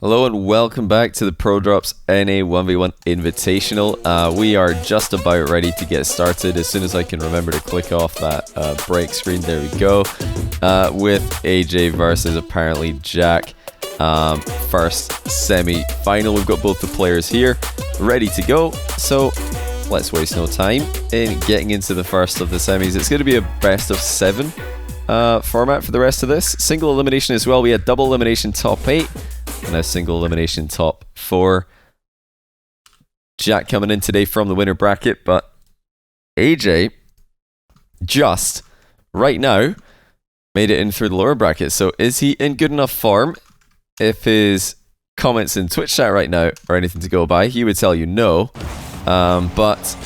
Hello and welcome back to the ProDrops NA 1v1 Invitational. We are just about ready to get started. As soon as I can remember to click off that break screen, there we go. With AyyJayy versus ApparentlyJack. First semi-final. We've got both the players here ready to go. So let's waste no time in getting into the first of the semis. It's going to be a best of 7 format for the rest of this. Single elimination as well. We had double elimination top 8. And a single elimination top 4. Jack coming in today from the winner bracket, but AyyJayy just right now made it in through the lower bracket. So is he in good enough form? If his comments in Twitch chat right now are anything to go by, he would tell you no. But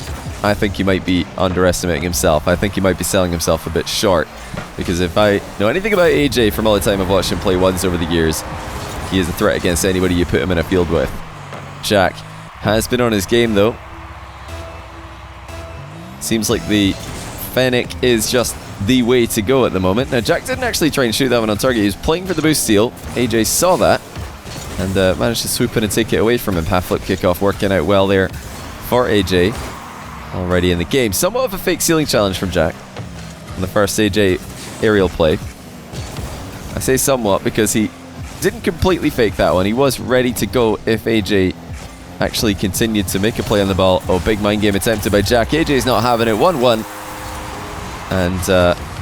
I think he might be underestimating himself. I think he might be selling himself a bit short. Because if I know anything about AyyJayy from all the time I've watched him play ones over the years, he is a threat against anybody you put him in a field with. Jack has been on his game though. Seems like the Fennec is just the way to go at the moment. Now Jack didn't actually try and shoot that one on target. He was playing for the boost steal. AyyJayy saw that and managed to swoop in and take it away from him. Half flip kickoff working out well there for AyyJayy. Already in the game. Somewhat of a fake ceiling challenge from Jack on the first AyyJayy aerial play. I say somewhat because he didn't completely fake that one. He was ready to go if AyyJayy actually continued to make a play on the ball. Oh, big mind game attempted by Jack. AyyJay's not having it. 1-1. And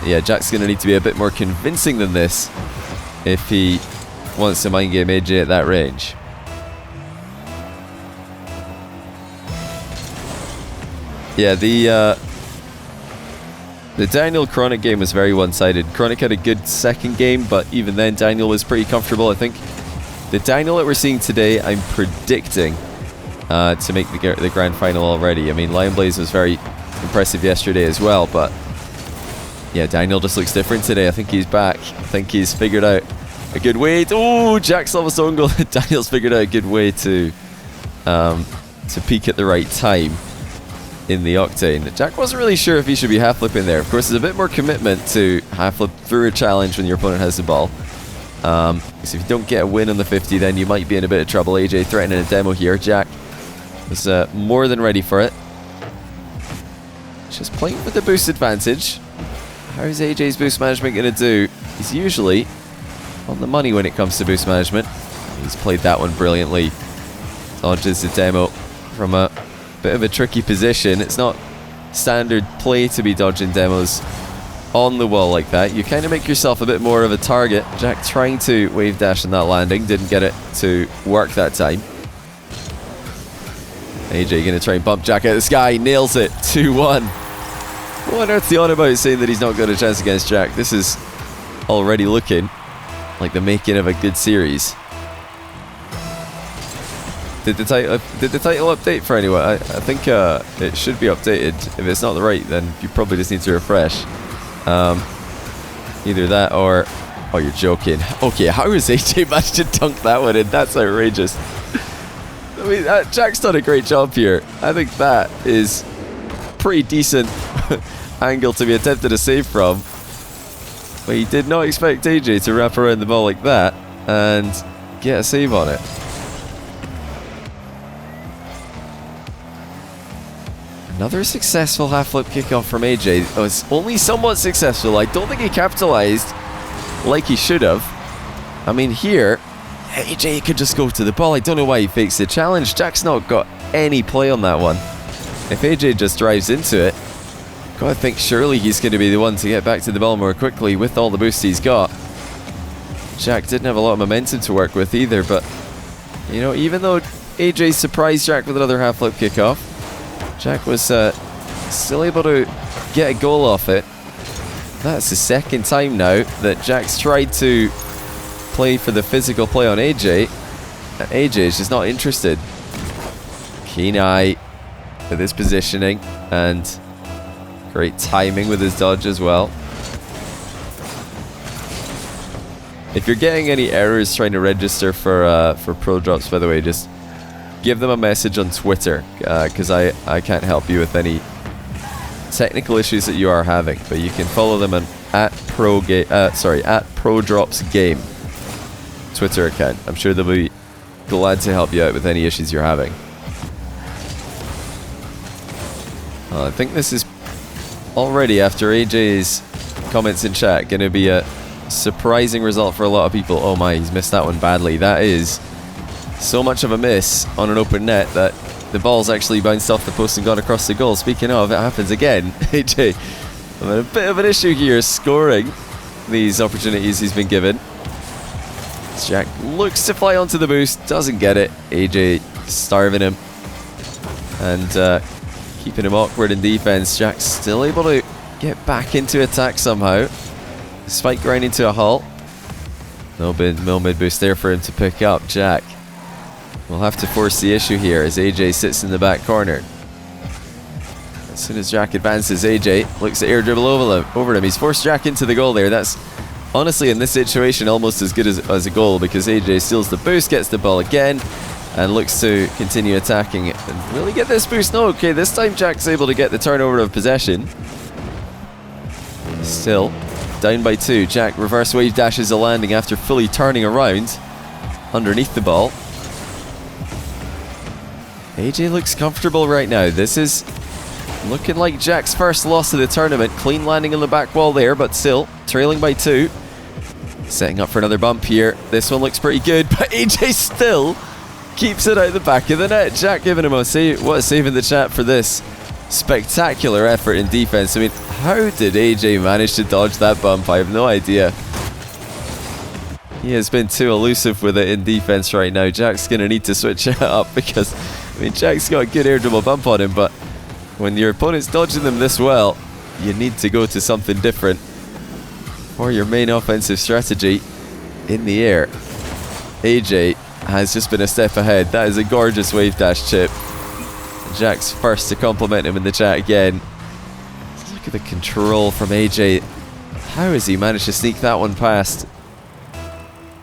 yeah, Jack's going to need to be a bit more convincing than this if he wants to mind game AyyJayy at that range. Yeah, the Daniel Chronic game was very one-sided. Chronic had a good second game, but even then Daniel was pretty comfortable. I think the Daniel that we're seeing today, I'm predicting to make the grand final already. I mean, Lion Blaze was very impressive yesterday as well, but yeah, Daniel just looks different today. I think he's back. I think he's figured out a good way to... Oh, Jack's almost own goal. Daniel's figured out a good way to peak at the right time in the Octane. Jack wasn't really sure if he should be half flipping there. Of course, there's a bit more commitment to half flip through a challenge when your opponent has the ball. So if you don't get a win on the 50, then you might be in a bit of trouble. AyyJayy threatening a demo here. Jack was more than ready for it. Just playing with the boost advantage. How is AyyJay's boost management going to do? He's usually on the money when it comes to boost management. He's played that one brilliantly. Dodges the demo from a bit of a tricky position. It's not standard play to be dodging demos on the wall like that. You kind of make yourself a bit more of a target. Jack trying to wave dash on that landing. Didn't get it to work that time. AyyJayy going to try and bump Jack out of the sky. Nails it. 2-1. What on earth's he on about saying that he's not got a chance against Jack? This is already looking like the making of a good series. Did the title update for anyone? I think it should be updated. If it's not the right, then you probably just need to refresh. Either that or... Oh, you're joking. Okay, how is AyyJayy managed to dunk that one in? That's outrageous. I mean, Jack's done a great job here. I think that is pretty decent angle to be attempted to save from. But he did not expect AyyJayy to wrap around the ball like that and get a save on it. Another successful half flip kickoff from AyyJayy. It was only somewhat successful. I don't think he capitalized like he should have. I mean, here, AyyJayy could just go to the ball. I don't know why he fakes the challenge. Jack's not got any play on that one. If AyyJayy just drives into it, gotta think surely he's going to be the one to get back to the ball more quickly with all the boosts he's got. Jack didn't have a lot of momentum to work with either, but you know, even though AyyJayy surprised Jack with another half flip kickoff, Jack was still able to get a goal off it. That's the second time now that Jack's tried to play for the physical play on AyyJayy. AyyJayy is just not interested. Keen eye with his positioning and great timing with his dodge as well. If you're getting any errors trying to register for ProDrops, by the way, just give them a message on Twitter, because I can't help you with any technical issues that you are having. But you can follow them on at ProDrops Game Twitter account. I'm sure they'll be glad to help you out with any issues you're having. I think this is already, after AyyJay's comments in chat, going to be a surprising result for a lot of people. Oh my, he's missed that one badly. That is so much of a miss on an open net that the ball's actually bounced off the post and gone across the goal. Speaking of, it happens again. AyyJayy, I'm in a bit of an issue here scoring these opportunities he's been given. Jack looks to fly onto the boost, doesn't get it. AyyJayy starving him and keeping him awkward in defense. Jack's still able to get back into attack somehow, despite grinding to a halt. No mid boost there for him to pick up. Jack will have to force the issue here as AyyJayy sits in the back corner. As soon as Jack advances, AyyJayy looks to air dribble over him. He's forced Jack into the goal there. That's honestly, in this situation, almost as good as a goal, because AyyJayy steals the boost, gets the ball again, and looks to continue attacking and really get this boost. No, okay, this time Jack's able to get the turnover of possession. Still down by 2. Jack reverse wave dashes a landing after fully turning around underneath the ball. AyyJayy looks comfortable right now. This is looking like Jack's first loss of the tournament. Clean landing on the back wall there, but still trailing by 2. Setting up for another bump here. This one looks pretty good, but AyyJayy still keeps it out the back of the net. Jack giving him a save. What a save in the chat for this spectacular effort in defense. I mean, how did AyyJayy manage to dodge that bump? I have no idea. He has been too elusive with it in defense right now. Jack's going to need to switch it up because, I mean, Jack's got a good air dribble bump on him, but when your opponent's dodging them this well, you need to go to something different for your main offensive strategy in the air. AyyJayy has just been a step ahead. That is a gorgeous wave dash chip. Jack's first to compliment him in the chat again. Look at the control from AyyJayy. How has he managed to sneak that one past?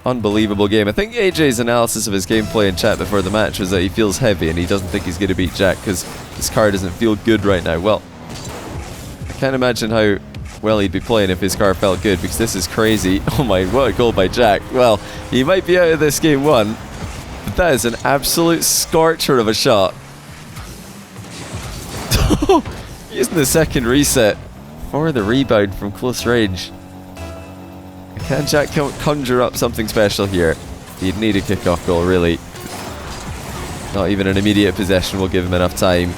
Unbelievable game. I think AyyJay's analysis of his gameplay in chat before the match was that he feels heavy and he doesn't think he's going to beat Jack because his car doesn't feel good right now. Well, I can't imagine how well he'd be playing if his car felt good, because this is crazy. Oh my, what a goal by Jack. Well, he might be out of this game 1, but that is an absolute scorcher of a shot. Using the second reset for the rebound from close range. Can Jack conjure up something special here? He'd need a kickoff goal, really. Not even an immediate possession will give him enough time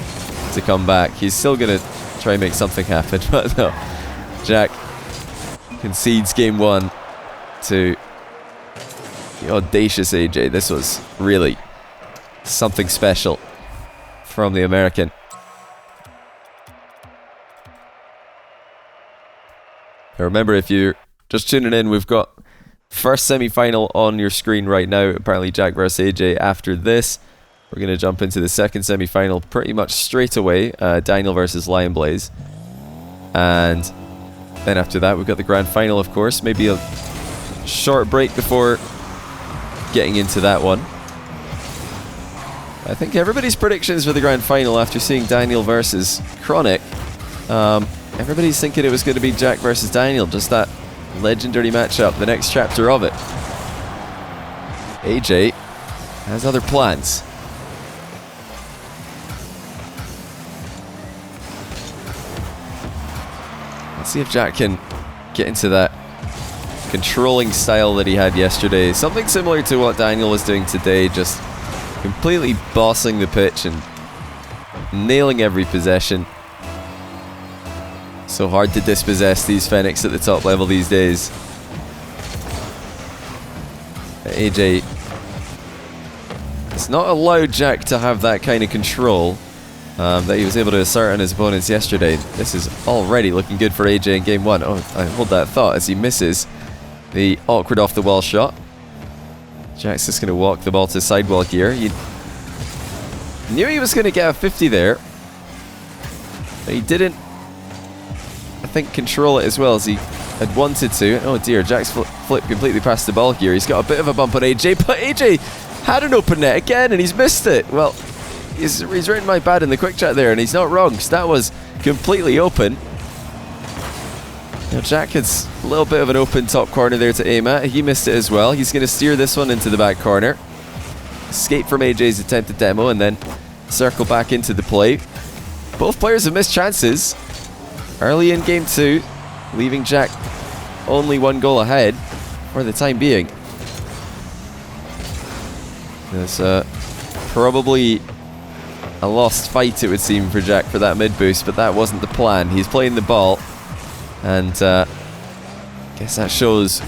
to come back. He's still going to try and make something happen, but no. Jack concedes game 1 to the audacious AyyJayy. This was really something special from the American. Now remember, if you're just tuning in, we've got first semi-final on your screen right now. Apparently Jack versus AyyJayy. After this, we're going to jump into the second semi-final pretty much straight away. Daniel versus Lion Blaze. And then after that, we've got the grand final, of course. Maybe a short break before getting into that one. I think everybody's predictions for the grand final after seeing Daniel versus Chronic, everybody's thinking it was going to be Jack versus Daniel, just that legendary matchup, the next chapter of it. AyyJayy has other plans. Let's see if Jack can get into that controlling style that he had yesterday. Something similar to what Daniel was doing today, just completely bossing the pitch and nailing every possession. So hard to dispossess these Fenix at the top level these days. AyyJayy has not allowed Jack to have that kind of control that he was able to assert on his opponents yesterday. This is already looking good for AyyJayy in game 1. Oh, I hold that thought as he misses the awkward off the wall shot. Jack's just going to walk the ball to sidewall gear. He knew he was going to get a 50 there, but he didn't, I think, control it as well as he had wanted to. Oh dear, Jack's flipped completely past the ball here. He's got a bit of a bump on AyyJayy, but AyyJayy had an open net again and he's missed it. Well, he's written my bad in the quick chat there and he's not wrong, because that was completely open. Now Jack had a little bit of an open top corner there to aim at. He missed it as well. He's going to steer this one into the back corner. escape from AyyJay's attempted demo and then circle back into the play. Both players have missed chances early in game 2, leaving Jack only 1 goal ahead for the time being. There's probably a lost fight, it would seem, for Jack for that mid boost, but that wasn't the plan. He's playing the ball, and guess that shows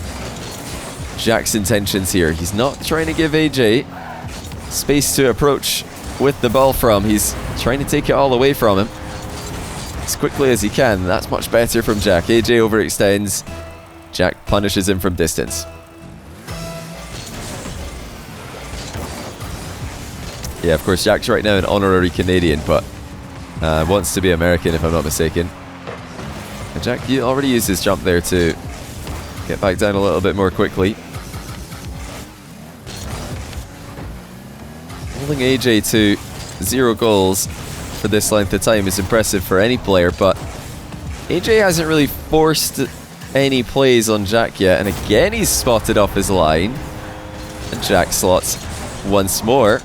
Jack's intentions here. He's not trying to give AyyJayy space to approach with the ball from. He's trying to take it all away from him as quickly as he can. That's much better from Jack. AyyJayy overextends. Jack punishes him from distance. Yeah, of course, Jack's right now an honorary Canadian, but wants to be American, if I'm not mistaken. And Jack already used his jump there to get back down a little bit more quickly. Holding AyyJayy to 0 goals for this length of time is impressive for any player, but AyyJayy hasn't really forced any plays on Jack yet, and again he's spotted off his line, and Jack slots once more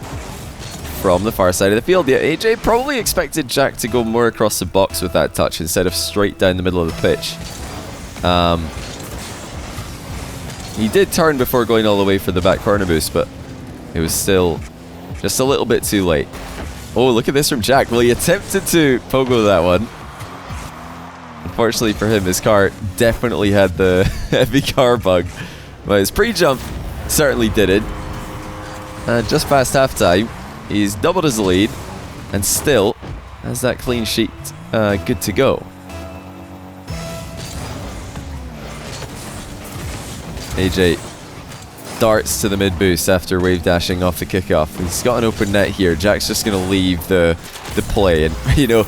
from the far side of the field. Yeah, AyyJayy probably expected Jack to go more across the box with that touch instead of straight down the middle of the pitch. He did turn before going all the way for the back corner boost, but it was still just a little bit too late. Oh, look at this from Jack. Well, he attempted to pogo that one. Unfortunately for him, his car definitely had the heavy car bug, but his pre-jump certainly did it. And just past half-time, he's doubled his lead and still has that clean sheet good to go. AyyJayy darts to the mid boost after wave dashing off the kickoff. He's got an open net here. Jack's just going to leave the play, and you know,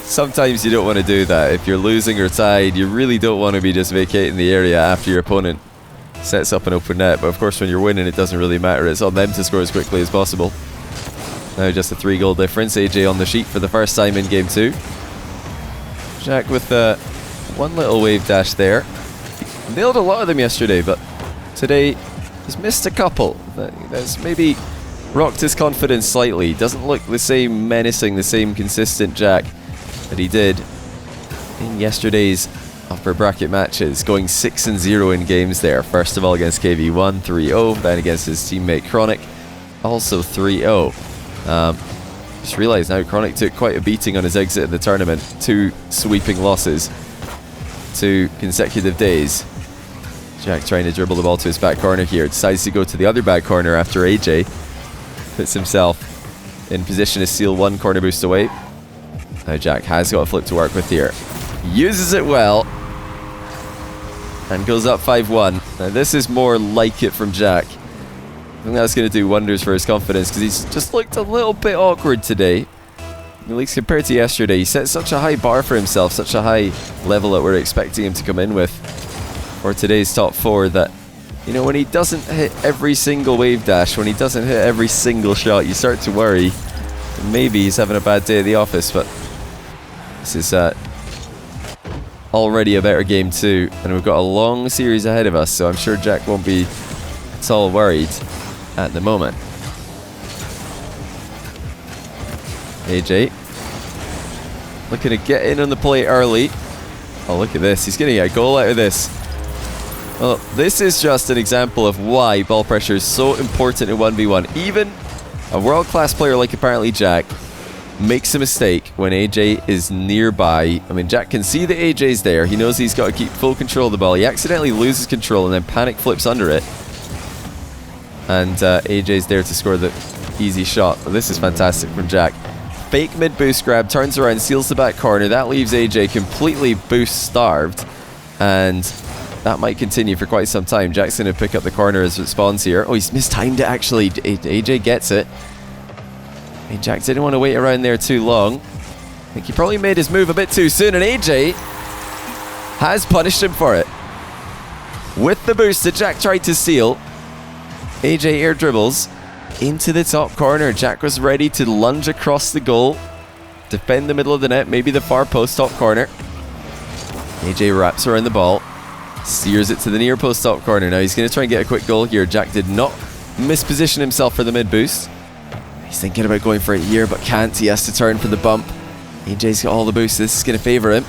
sometimes you don't want to do that. If you're losing or tied, you really don't want to be just vacating the area after your opponent sets up an open net. But of course, when you're winning, it doesn't really matter. It's on them to score as quickly as possible. Now just a 3-goal difference. AyyJayy on the sheet for the first time in game 2. Jack with one little wave dash there. He nailed a lot of them yesterday, but today he's missed a couple. That's maybe rocked his confidence slightly. Doesn't look the same menacing, the same consistent Jack that he did in yesterday's upper bracket matches, going 6-0 in games there. First of all against KV1, 3-0, then against his teammate Chronic, also 3-0. Just realised now Chronic took quite a beating on his exit of the tournament. 2 sweeping losses, 2 consecutive days. Jack trying to dribble the ball to his back corner here. Decides to go to the other back corner after AyyJayy puts himself in position to steal 1 corner boost away. Now Jack has got a flip to work with here. Uses it well and goes up 5-1. Now this is more like it from Jack. I think that's going to do wonders for his confidence, because he's just looked a little bit awkward today. At least compared to yesterday. He set such a high bar for himself, such a high level that we're expecting him to come in with for today's top 4, that, you know, when he doesn't hit every single wave dash, when he doesn't hit every single shot, you start to worry maybe he's having a bad day at the office. But this is already a better game 2, and we've got a long series ahead of us, so I'm sure Jack won't be at all worried at the moment. AyyJayy looking to get in on the play early. Oh, look at this. He's getting a goal out of this. Well, this is just an example of why ball pressure is so important in 1v1. Even a world-class player like ApparentlyJack makes a mistake when AyyJayy is nearby. I mean, Jack can see that AyyJay's there. He knows he's got to keep full control of the ball. He accidentally loses control and then panic flips under it. And AyyJay's there to score the easy shot. Well, this is fantastic from Jack. Fake mid-boost grab, turns around, seals the back corner. That leaves AyyJayy completely boost-starved. And that might continue for quite some time. Jack's going to pick up the corner as it spawns here. Oh, he's mistimed it, actually. AyyJayy gets it. I mean, Jack didn't want to wait around there too long. I think he probably made his move a bit too soon, and AyyJayy has punished him for it. With the boost that Jack tried to seal, AyyJayy air dribbles into the top corner. Jack was ready to lunge across the goal, defend the middle of the net, maybe the far post top corner. AyyJayy wraps around the ball, steers it to the near post top corner. Now he's going to try and get a quick goal here. Jack did not misposition himself for the mid boost. He's thinking about going for it here, but can't. He has to turn for the bump. AyyJay's got all the boosts. This is going to favour him.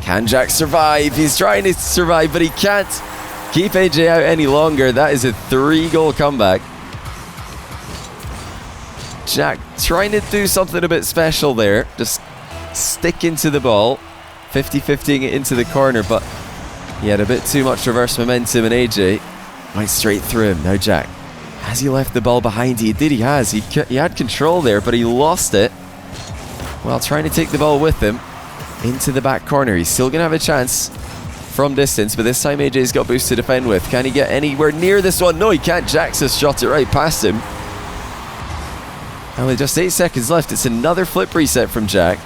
Can Jack survive? He's trying to survive, but he can't keep AyyJayy out any longer. That is a 3-goal comeback. Jack trying to do something a bit special there. Just sticking to the ball. 50-50ing it into the corner, but he had a bit too much reverse momentum, and AyyJayy went straight through him. Now Jack, has he left the ball behind? He did, he has. He had control there, but he lost it while trying to take the ball with him into the back corner. He's still going to have a chance from distance, but this time AyyJay's got boost to defend with. Can he get anywhere near this one? No, he can't. Jack's just shot it right past him. And with just 8 seconds left, it's another flip reset from Jack.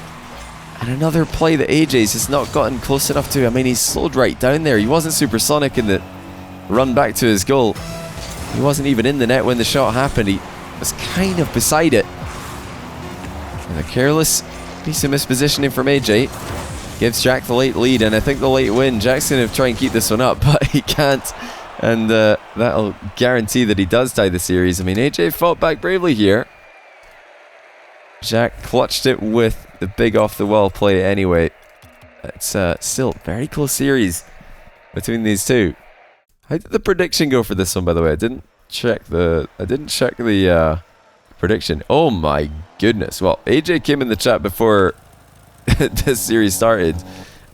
And another play that AyyJay's has not gotten close enough to. I mean, he's slowed right down there. He wasn't supersonic in the run back to his goal. He wasn't even in the net when the shot happened. He was kind of beside it. And a careless piece of mispositioning from AyyJayy gives Jack the late lead, and I think the late win. Jack's going to try and keep this one up, but he can't. And that'll guarantee that he does tie the series. I mean, AyyJayy fought back bravely here. Jack clutched it with the big off-the-wall play anyway. It's still a very close series between these two. How did the prediction go for this one, by the way? I didn't check the prediction. Oh my goodness. Well, AyyJayy came in the chat before this series started,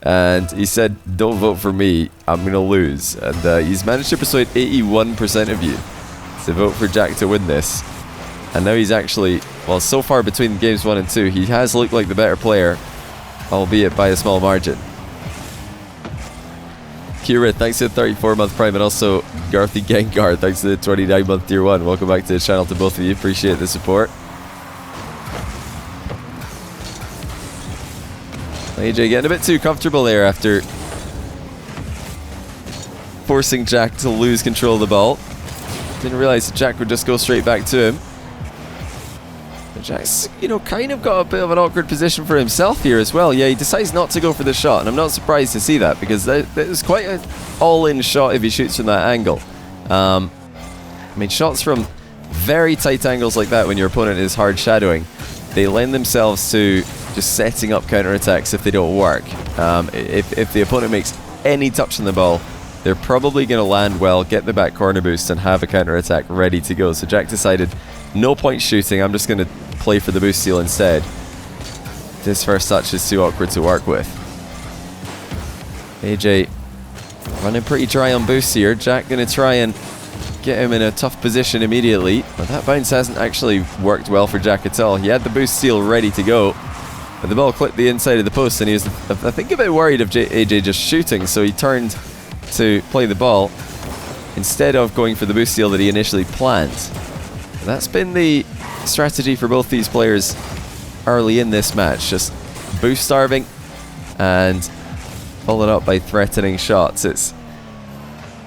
and he said, "Don't vote for me, I'm going to lose." And he's managed to persuade 81% of you to vote for Jack to win this. And now he's actually, well, so far between games 1 and 2, he has looked like the better player, albeit by a small margin. Kira, thanks to the 34-month Prime, and also Garthy Gengar, thanks to the 29-month Tier 1. Welcome back to the channel to both of you. Appreciate the support. AyyJayy getting a bit too comfortable there after forcing Jack to lose control of the ball. Didn't realize that Jack would just go straight back to him. But Jack's, you know, kind of got a bit of an awkward position for himself here as well. Yeah, he decides not to go for the shot, and I'm not surprised to see that, because that is quite an all-in shot if he shoots from that angle. I mean, shots from very tight angles like that when your opponent is hard shadowing, they lend themselves to just setting up counterattacks if they don't work. If the opponent makes any touch on the ball, they're probably going to land well, get the back corner boost, and have a counterattack ready to go. So Jack decided, no point shooting, I'm just going to play for the boost steal instead. This first touch is too awkward to work with. AyyJayy running pretty dry on boost here. Jack going to try and get him in a tough position immediately, but that bounce hasn't actually worked well for Jack at all. He had the boost steal ready to go, but the ball clipped the inside of the post, and he was, I think, a bit worried of AyyJayy just shooting, so he turned to play the ball instead of going for the boost steal that he initially planned. That's been the strategy for both these players early in this match, just boost starving and followed up by threatening shots. It's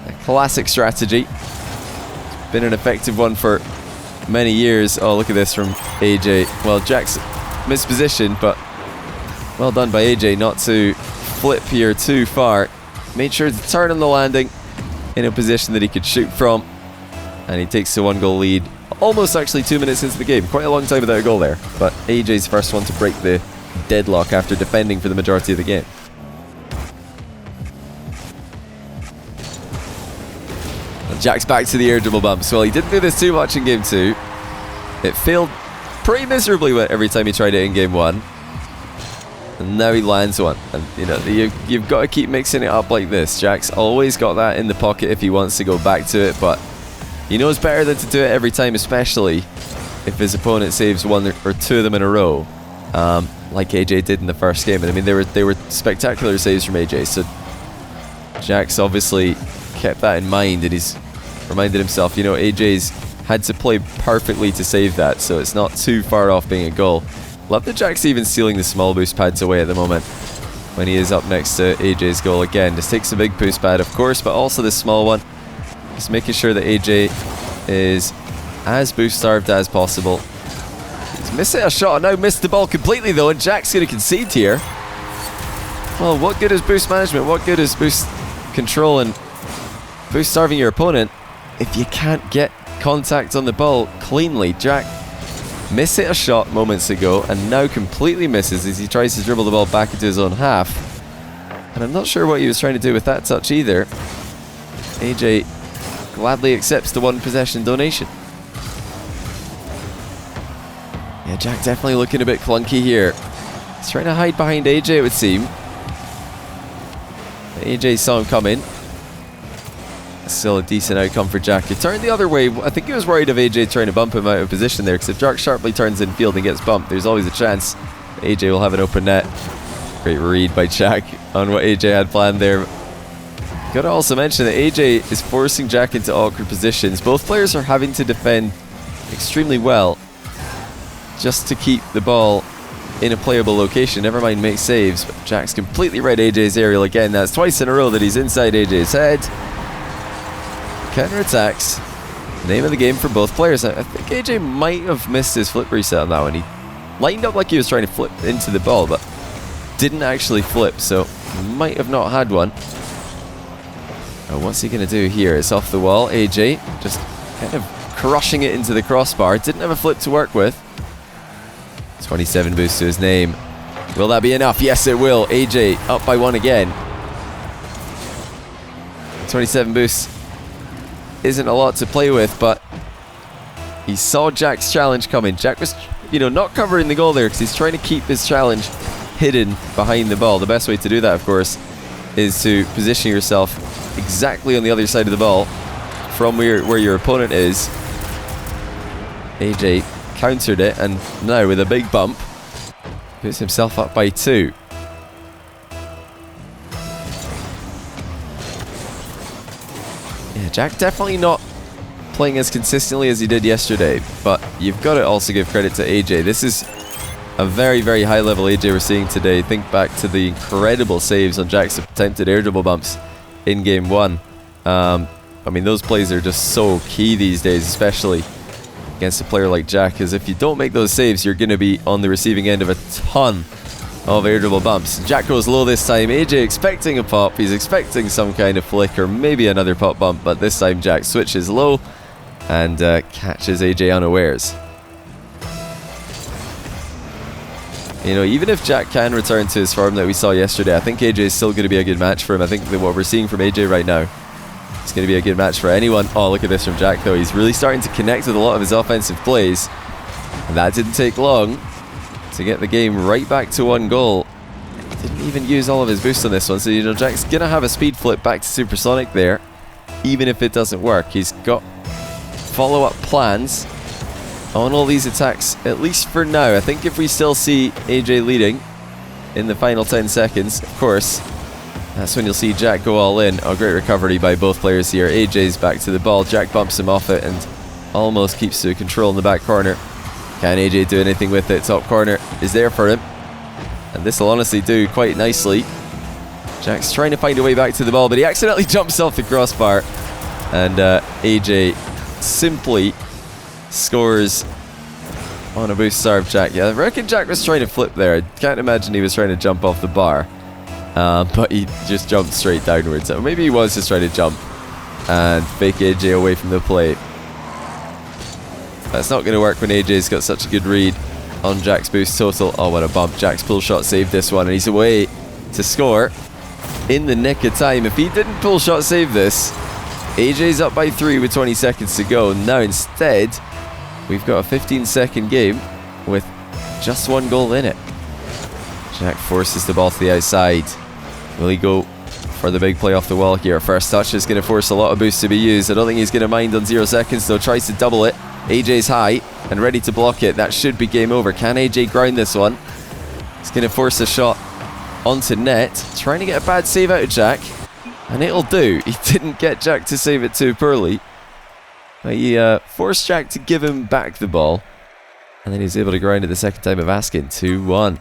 a classic strategy. It's been an effective one for many years. Oh, look at this from AyyJayy. Well, Jack's mispositioned, but well done by AyyJayy not to flip here too far. Made sure to turn on the landing in a position that he could shoot from, and he takes the 1-goal lead. Almost actually 2 minutes into the game. Quite a long time without a goal there, but AyyJay's first one to break the deadlock after defending for the majority of the game. And Jack's back to the air dribble bumps. Well, he didn't do this too much in game 2. It failed pretty miserably every time he tried it in game 1. And now he lands one. And you know, you've got to keep mixing it up like this. Jack's always got that in the pocket if he wants to go back to it, but he knows better than to do it every time, especially if his opponent saves 1 or 2 of them in a row, like AyyJayy did in the first game. And I mean, they were spectacular saves from AyyJayy, so Jack's obviously kept that in mind, and he's reminded himself, you know, AyyJay's had to play perfectly to save that, so it's not too far off being a goal. Love that Jack's even stealing the small boost pads away at the moment when he is up next to AyyJay's goal again. Just takes a big boost pad, of course, but also this small one. Just making sure that AyyJayy is as boost starved as possible. He's missing a shot, now missed the ball completely though, and Jack's going to concede here. Well, what good is boost management? What good is boost control and boost starving your opponent if you can't get contact on the ball cleanly. Jack mishit a shot moments ago and now completely misses as he tries to dribble the ball back into his own half. And I'm not sure what he was trying to do with that touch either. AyyJayy gladly accepts the 1 possession donation. Yeah, Jack definitely looking a bit clunky here. He's trying to hide behind AyyJayy, it would seem. AyyJayy saw him coming. Still a decent outcome for Jack. He turned the other way. I think he was worried of AyyJayy trying to bump him out of position there, because if Jack sharply turns in field and gets bumped, there's always a chance AyyJayy will have an open net. Great read by Jack on what AyyJayy had planned there. Gotta also mention that AyyJayy is forcing Jack into awkward positions. Both players are having to defend extremely well just to keep the ball in a playable location, never mind make saves. But Jack's completely read AyyJayy's aerial again. That's twice in a row that he's inside AyyJay's head. Counter-attacks, name of the game for both players. I think AyyJayy might have missed his flip reset on that one. He lined up like he was trying to flip into the ball, but didn't actually flip, so might have not had one. Oh, what's he going to do here? It's off the wall. AyyJayy just kind of crushing it into the crossbar. Didn't have a flip to work with. 27 boosts to his name. Will that be enough? Yes, it will. AyyJayy up by 1 again. 27 boosts isn't a lot to play with, but he saw Jack's challenge coming. Jack was, not covering the goal there because he's trying to keep his challenge hidden behind the ball. The best way to do that, of course, is to position yourself exactly on the other side of the ball from where your opponent is. AyyJayy countered it, and now with a big bump puts himself up by 2. Yeah, Jack definitely not playing as consistently as he did yesterday, but you've got to also give credit to AyyJayy. This is a very, very high level AyyJayy we're seeing today. Think back to the incredible saves on Jack's attempted air dribble bumps in game 1. I mean, those plays are just so key these days, especially against a player like Jack, because if you don't make those saves, you're going to be on the receiving end of a ton of air dribble bumps. Jack goes low this time. AyyJayy expecting a pop. He's expecting some kind of flick or maybe another pop bump, but this time Jack switches low and catches AyyJayy unawares. Even if Jack can return to his form that we saw yesterday, I think AyyJayy is still going to be a good match for him. I think that what we're seeing from AyyJayy right now, it's going to be a good match for anyone. Oh, look at this from Jack, though. He's really starting to connect with a lot of his offensive plays. And that didn't take long to get the game right back to 1 goal. He didn't even use all of his boosts on this one. So, Jack's going to have a speed flip back to Supersonic there, even if it doesn't work. He's got follow-up plans on all these attacks, at least for now. I think if we still see AyyJayy leading in the final 10 seconds, of course, that's when you'll see Jack go all in. Oh, great recovery by both players here. AyyJay's back to the ball. Jack bumps him off it and almost keeps to control in the back corner. Can AyyJayy do anything with it? Top corner is there for him, and this will honestly do quite nicely. Jack's trying to find a way back to the ball, but he accidentally jumps off the crossbar, and AyyJayy simply scores on a boost serve. Jack, yeah, I reckon Jack was trying to flip there. I can't imagine he was trying to jump off the bar, but he just jumped straight downwards. Or maybe he was just trying to jump and fake AyyJayy away from the plate. That's not going to work when AyyJay's got such a good read on Jack's boost total. Oh, what a bump. Jack's pull shot saved this one, and he's away to score in the nick of time. If he didn't pull shot save this, AyyJay's up by 3 with 20 seconds to go. Now instead, we've got a 15-second game with just 1 goal in it. Jack forces the ball to the outside. Will he go for the big play off the wall here? First touch is going to force a lot of boosts to be used. I don't think he's going to mind on 0 seconds, though. Tries to double it. AyyJay's high and ready to block it. That should be game over. Can AyyJayy ground this one? He's going to force a shot onto net. Trying to get a bad save out of Jack, and it'll do. He didn't get Jack to save it too poorly. He forced Jack to give him back the ball, and then he's able to ground it the second time of asking. 2-1.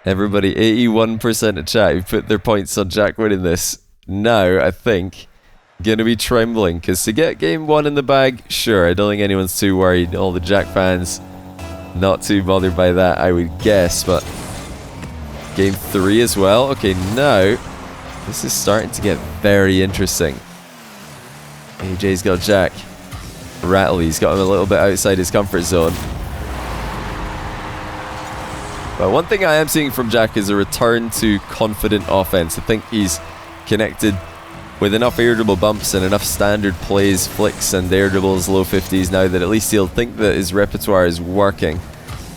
Everybody, 81% of chat who put their points on Jack winning this. Now, I think, gonna be trembling, because to get game 1 in the bag, sure, I don't think anyone's too worried. All the Jack fans not too bothered by that, I would guess. But game 3 as well. Okay, now this is starting to get very interesting. AyyJay's got Jack rattle. He's got him a little bit outside his comfort zone. But one thing I am seeing from Jack is a return to confident offense. I think he's connected with enough air dribble bumps and enough standard plays, flicks and air dribbles, low 50s now, that at least he'll think that his repertoire is working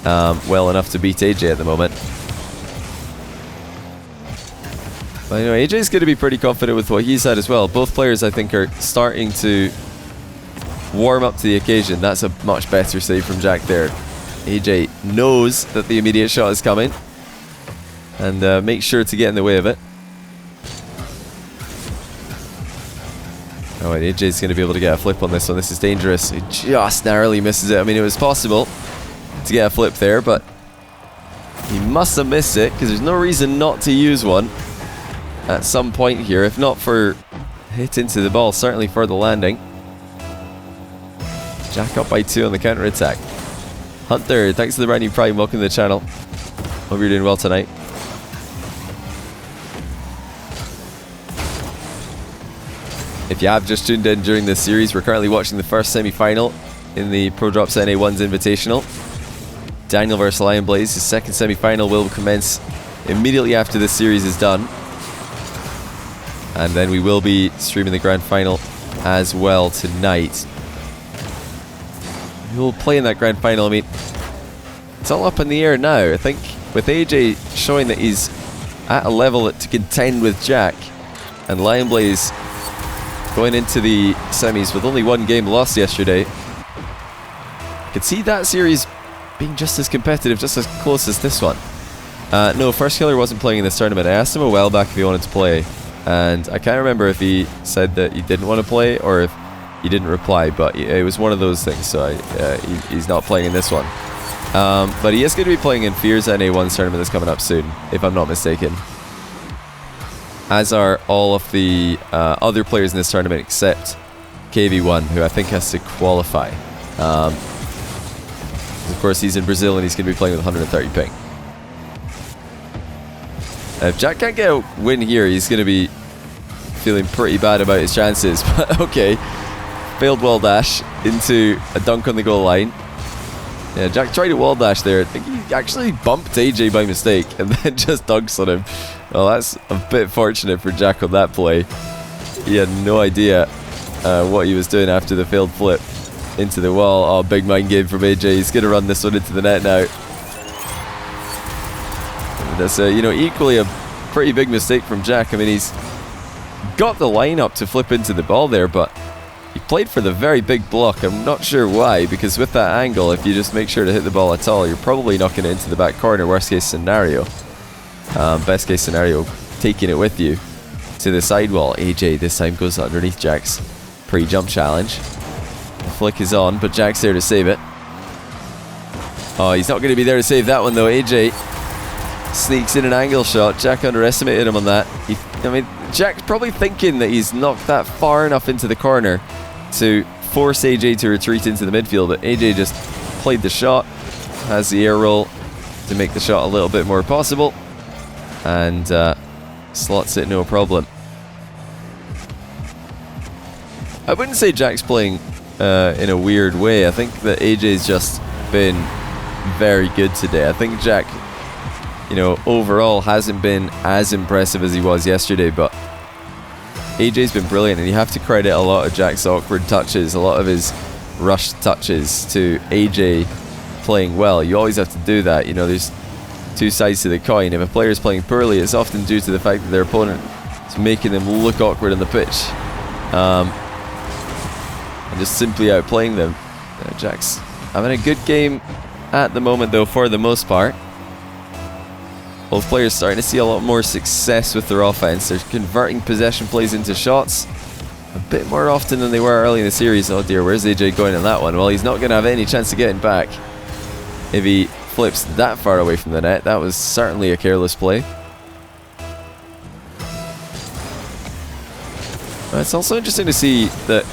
well enough to beat AyyJayy at the moment. But you know, AyyJay's going to be pretty confident with what he's had as well. Both players, I think, are starting to warm up to the occasion. That's a much better save from Jack there. AyyJayy knows that the immediate shot is coming and makes sure to get in the way of it. Oh, and AyyJay's going to be able to get a flip on this one. This is dangerous. He just narrowly misses it. I mean, it was possible to get a flip there, but he must have missed it because there's no reason not to use one at some point here, if not for hit into the ball, certainly for the landing. Jack up by 2 on the counter attack. Hunter, thanks to the brand new Prime. Welcome to the channel. Hope you're doing well tonight. If you have just tuned in during this series, we're currently watching the first semi-final in the ProDrops NA1's Invitational. Daniel vs AyyJayy. His second semi-final will commence immediately after this series is done. And then we will be streaming the grand final as well tonight. We'll play in that grand final. I mean, it's all up in the air now. I think with AyyJayy showing that he's at a level to contend with Jack, and AyyJayy going into the semis with only 1 game lost yesterday, I could see that series being just as competitive, just as close as this one. No, First Killer wasn't playing in this tournament. I asked him a while back if he wanted to play, and I can't remember if he said that he didn't want to play or if he didn't reply, but it was one of those things, so he's not playing in this one. But he is going to be playing in Fear's NA1's tournament that's coming up soon, if I'm not mistaken. As are all of the other players in this tournament except KV1, who I think has to qualify. Of course, he's in Brazil and he's going to be playing with 130 ping. If Jack can't get a win here, he's going to be feeling pretty bad about his chances. But okay, failed wall dash into a dunk on the goal line. Yeah, Jack tried a wall dash there. I think he actually bumped AyyJayy by mistake and then just dunks on him. Well, that's a bit fortunate for Jack on that play. He had no idea what he was doing after the failed flip into the wall. Oh, big mind game from AyyJayy. He's going to run this one into the net now. That's you know, equally a pretty big mistake from Jack. I mean, he's got the line up to flip into the ball there, but he played for the very big block. I'm not sure why, because with that angle, if you just make sure to hit the ball at all, you're probably knocking it into the back corner, worst case scenario. Best case scenario, taking it with you to the sidewall. AyyJayy this time goes underneath Jack's pre-jump challenge. The flick is on, but Jack's there to save it. Oh, he's not going to be there to save that one though. AyyJayy sneaks in an angle shot. Jack underestimated him on that. I mean, Jack's probably thinking that he's knocked that far enough into the corner to force AyyJayy to retreat into the midfield, but AyyJayy just played the shot, has the air roll to make the shot a little bit more possible, and slots it no problem. I wouldn't say Jack's playing in a weird way. I think that AyyJay's just been very good today. I think Jack, you know, overall hasn't been as impressive as he was yesterday, but AyyJay's been brilliant, and you have to credit a lot of Jack's awkward touches, a lot of his rushed touches to AyyJayy playing well. You always have to do that. You know, there's two sides to the coin. If a player is playing poorly, it's often due to the fact that their opponent is making them look awkward on the pitch, and just simply outplaying them. Jack's having a good game at the moment though, for the most part. Both players starting to see a lot more success with their offense. They're converting possession plays into shots a bit more often than they were early in the series. Oh dear, where's AyyJayy going in that one? Well, he's not going to have any chance of getting back if he flips that far away from the net. That was certainly a careless play. It's also interesting to see that,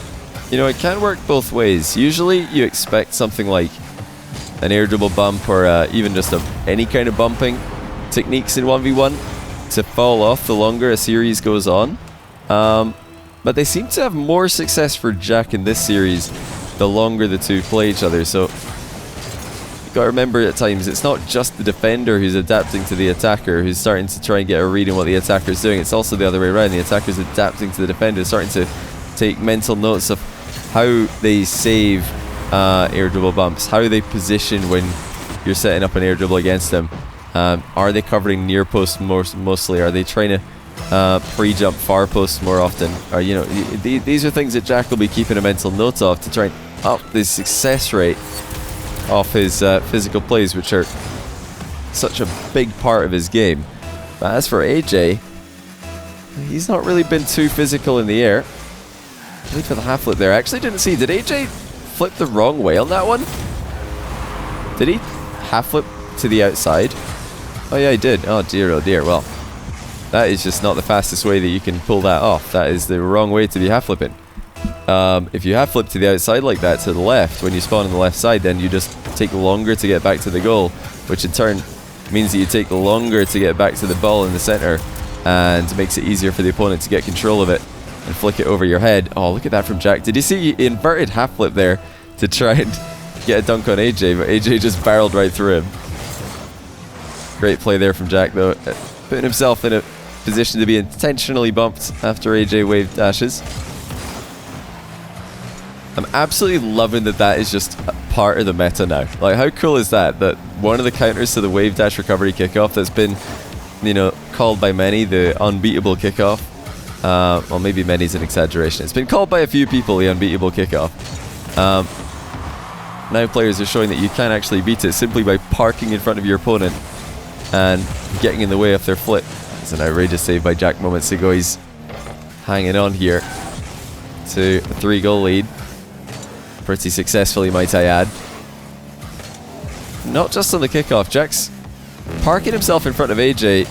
you know, it can work both ways. Usually you expect something like an air dribble bump or even just any kind of bumping techniques in 1v1 to fall off the longer a series goes on, but they seem to have more success for Jack in this series the longer the two play each other. So you got to remember, at times it's not just the defender who's adapting to the attacker, who's starting to try and get a read on what the attacker's doing. It's also the other way around. The attacker's adapting to the defender, starting to take mental notes of how they save air dribble bumps, how they position when you're setting up an air dribble against them. Are they covering near post mostly? Are they trying to pre-jump far post more often? Or, you know, these are things that Jack will be keeping a mental note of to try and up the success rate of his physical plays, which are such a big part of his game. But as for AyyJayy, he's not really been too physical in the air. Wait for the half flip there. I actually didn't see. Did AyyJayy flip the wrong way on that one? Did he half flip to the outside? Oh yeah, he did. Oh dear, oh dear. Well, that is just not the fastest way that you can pull that off. That is the wrong way to be half flipping. If you half flip to the outside like that, to the left, when you spawn on the left side, then you just take longer to get back to the goal, which in turn means that you take longer to get back to the ball in the center, and makes it easier for the opponent to get control of it and flick it over your head. Oh, look at that from Jack. Did you see he inverted half flip there to try and get a dunk on AyyJayy, but AyyJayy just barreled right through him. Great play there from Jack, though, putting himself in a position to be intentionally bumped after AyyJayy wave dashes. I'm absolutely loving that that is just a part of the meta now. Like, how cool is that? That one of the counters to the wave dash recovery kickoff that's been, you know, called by many the unbeatable kickoff. Well, maybe many's an exaggeration. It's been called by a few people the unbeatable kickoff. Now players are showing that you can actually beat it simply by parking in front of your opponent and getting in the way of their flip. It's an outrageous save by Jack moments ago. He's hanging on here to a 3-goal lead. Pretty successfully, might I add. Not just on the kickoff, Jack's parking himself in front of AyyJayy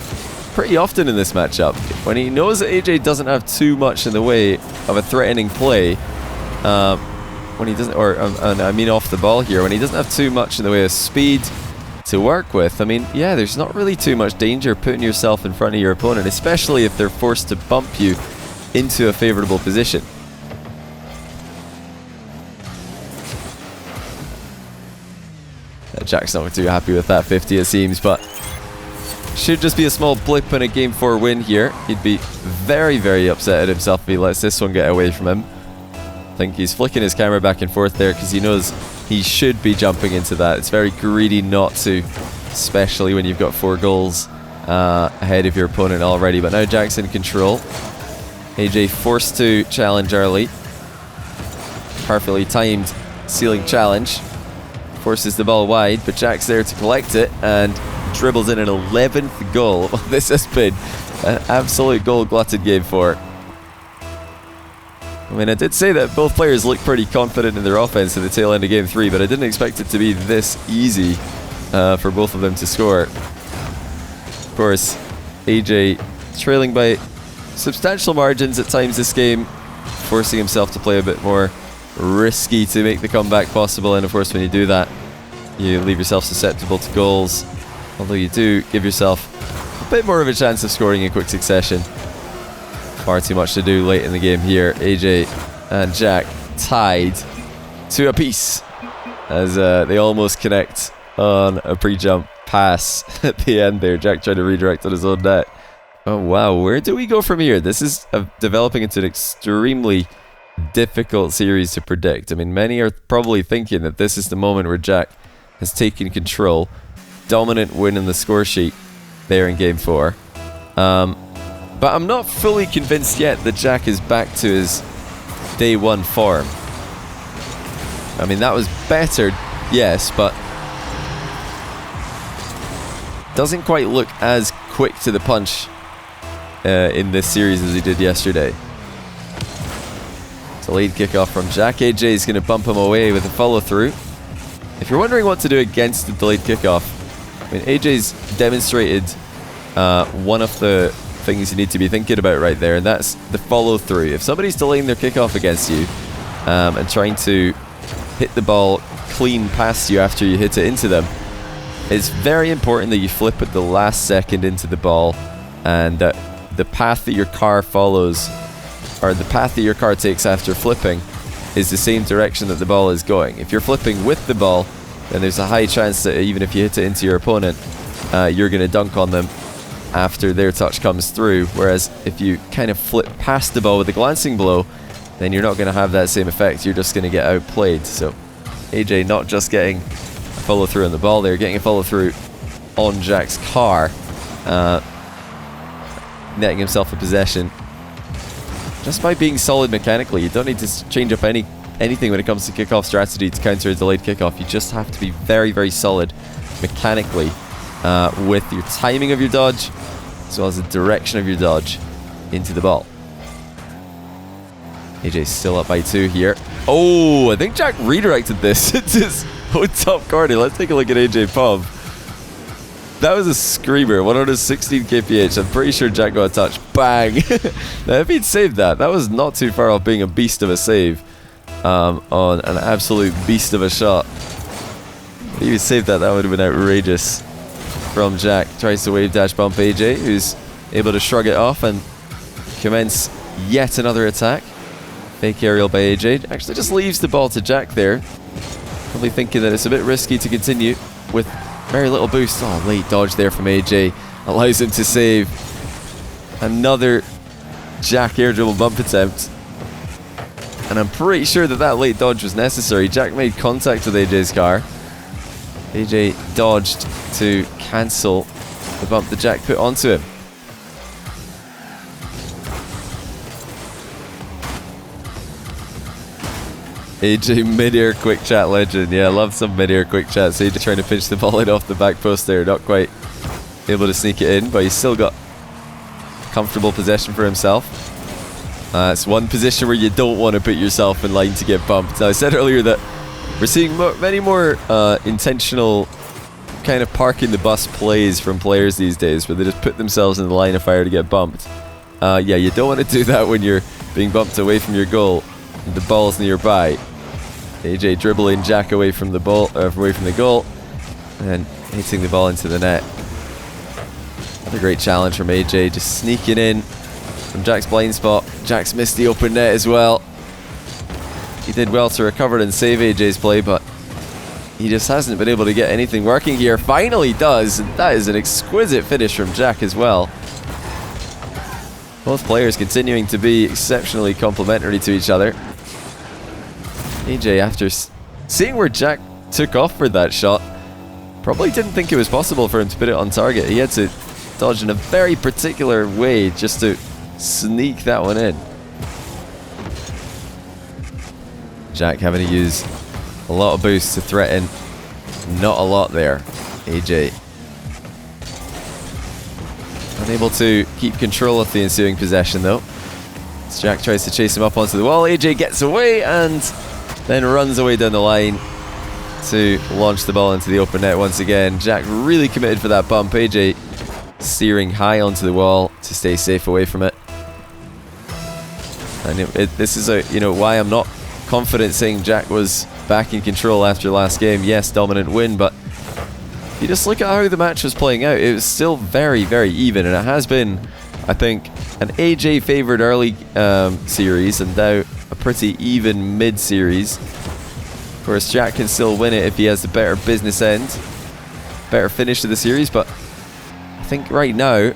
pretty often in this matchup. When he knows that AyyJayy doesn't have too much in the way of a threatening play, when he doesn't, or I mean off the ball here, when he doesn't have too much in the way of speed to work with, I mean, yeah, there's not really too much danger putting yourself in front of your opponent, especially if they're forced to bump you into a favorable position. Jack's not too happy with that 50, it seems, but should just be a small blip in a Game 4 win here. He'd be very, very upset at himself if he lets this one get away from him. I think he's flicking his camera back and forth there because he knows he should be jumping into that. It's very greedy not to, especially when you've got 4 goals ahead of your opponent already. But now Jack's in control. AyyJayy forced to challenge early. Perfectly timed ceiling challenge. Forces the ball wide, but Jack's there to collect it and dribbles in an 11th goal. This has been an absolute goal-glutted Game 4. I mean, I did say that both players look pretty confident in their offense at the tail end of Game 3, but I didn't expect it to be this easy for both of them to score. Of course, AyyJayy trailing by substantial margins at times this game, forcing himself to play a bit more risky to make the comeback possible, and of course when you do that you leave yourself susceptible to goals, although you do give yourself a bit more of a chance of scoring in quick succession. Far too much to do late in the game here. AyyJayy and Jack tied to a piece as they almost connect on a pre-jump pass at the end there. Jack trying to redirect on his own net. Oh wow, where do we go from here? This is developing into an extremely difficult series to predict. I mean, many are probably thinking that this is the moment where Jack has taken control. Dominant win in the score sheet there in Game 4. But I'm not fully convinced yet that Jack is back to his Day 1 form. I mean, that was better, yes, but doesn't quite look as quick to the punch in this series as he did yesterday. Delayed kickoff from Jack. AyyJayy is going to bump him away with a follow-through. If you're wondering what to do against the delayed kickoff, I mean, AyyJay's demonstrated one of the things you need to be thinking about right there, and that's the follow-through. If somebody's delaying their kickoff against you and trying to hit the ball clean past you after you hit it into them, it's very important that you flip at the last second into the ball, and that the path that your car follows, or the path that your car takes after flipping, is the same direction that the ball is going. If you're flipping with the ball, then there's a high chance that even if you hit it into your opponent, you're going to dunk on them after their touch comes through. Whereas if you kind of flip past the ball with a glancing blow, then you're not going to have that same effect. You're just going to get outplayed. So AyyJayy not just getting a follow through on the ball, they're getting a follow through on Jack's car, netting himself a possession just by being solid mechanically. You don't need to change up anything when it comes to kickoff strategy to counter a delayed kickoff. You just have to be very, very solid mechanically with your timing of your dodge as well as the direction of your dodge into the ball. AyyJayy's still up by 2 here. Oh, I think Jack redirected this into his own top corner. Let's take a look at AyyJayy pump. That was a screamer, 116 kph. I'm pretty sure Jack got a touch. Bang! Now, if he'd saved that, that was not too far off being a beast of a save on an absolute beast of a shot. If he saved that, that would have been outrageous from Jack. Tries to wave dash bump AyyJayy, who's able to shrug it off and commence yet another attack. Fake aerial by AyyJayy. Actually just leaves the ball to Jack there. Probably thinking that it's a bit risky to continue with very little boost. Oh, late dodge there from AyyJayy. Allows him to save. Another Jack air dribble bump attempt. And I'm pretty sure that that late dodge was necessary. Jack made contact with AyyJayy's car. AyyJayy dodged to cancel the bump that Jack put onto him. AyyJayy mid-air quick chat legend. Yeah, I love some mid-air quick chats. AyyJayy trying to pinch the ball in off the back post there. Not quite able to sneak it in, but he's still got comfortable possession for himself. It's one position where you don't want to put yourself in line to get bumped. Now, I said earlier that we're seeing many more intentional kind of parking the bus plays from players these days, where they just put themselves in the line of fire to get bumped. Yeah, you don't want to do that when you're being bumped away from your goal. The ball's nearby. AyyJayy dribbling Jack away from the ball, away from the goal, and then hitting the ball into the net. Another great challenge from AyyJayy, just sneaking in from Jack's blind spot. Jack's missed the open net as well. He did well to recover and save AyyJay's play, but he just hasn't been able to get anything working here. Finally does, and that is an exquisite finish from Jack as well. Both players continuing to be exceptionally complementary to each other. AyyJayy, after seeing where Jack took off for that shot, probably didn't think it was possible for him to put it on target. He had to dodge in a very particular way just to sneak that one in. Jack having to use a lot of boost to threaten. Not a lot there. AyyJayy unable to keep control of the ensuing possession though. As Jack tries to chase him up onto the wall, AyyJayy gets away and then runs away down the line to launch the ball into the open net once again. Jack really committed for that bump. AyyJayy steering high onto the wall to stay safe away from it. And this is why I'm not confident saying Jack was back in control after last game. Yes, dominant win, but if you just look at how the match was playing out, it was still very, very even, and it has been, I think, an AyyJayy favoured early series and now a pretty even mid-series. Of course, Jack can still win it if he has the better business end, better finish to the series, but I think right now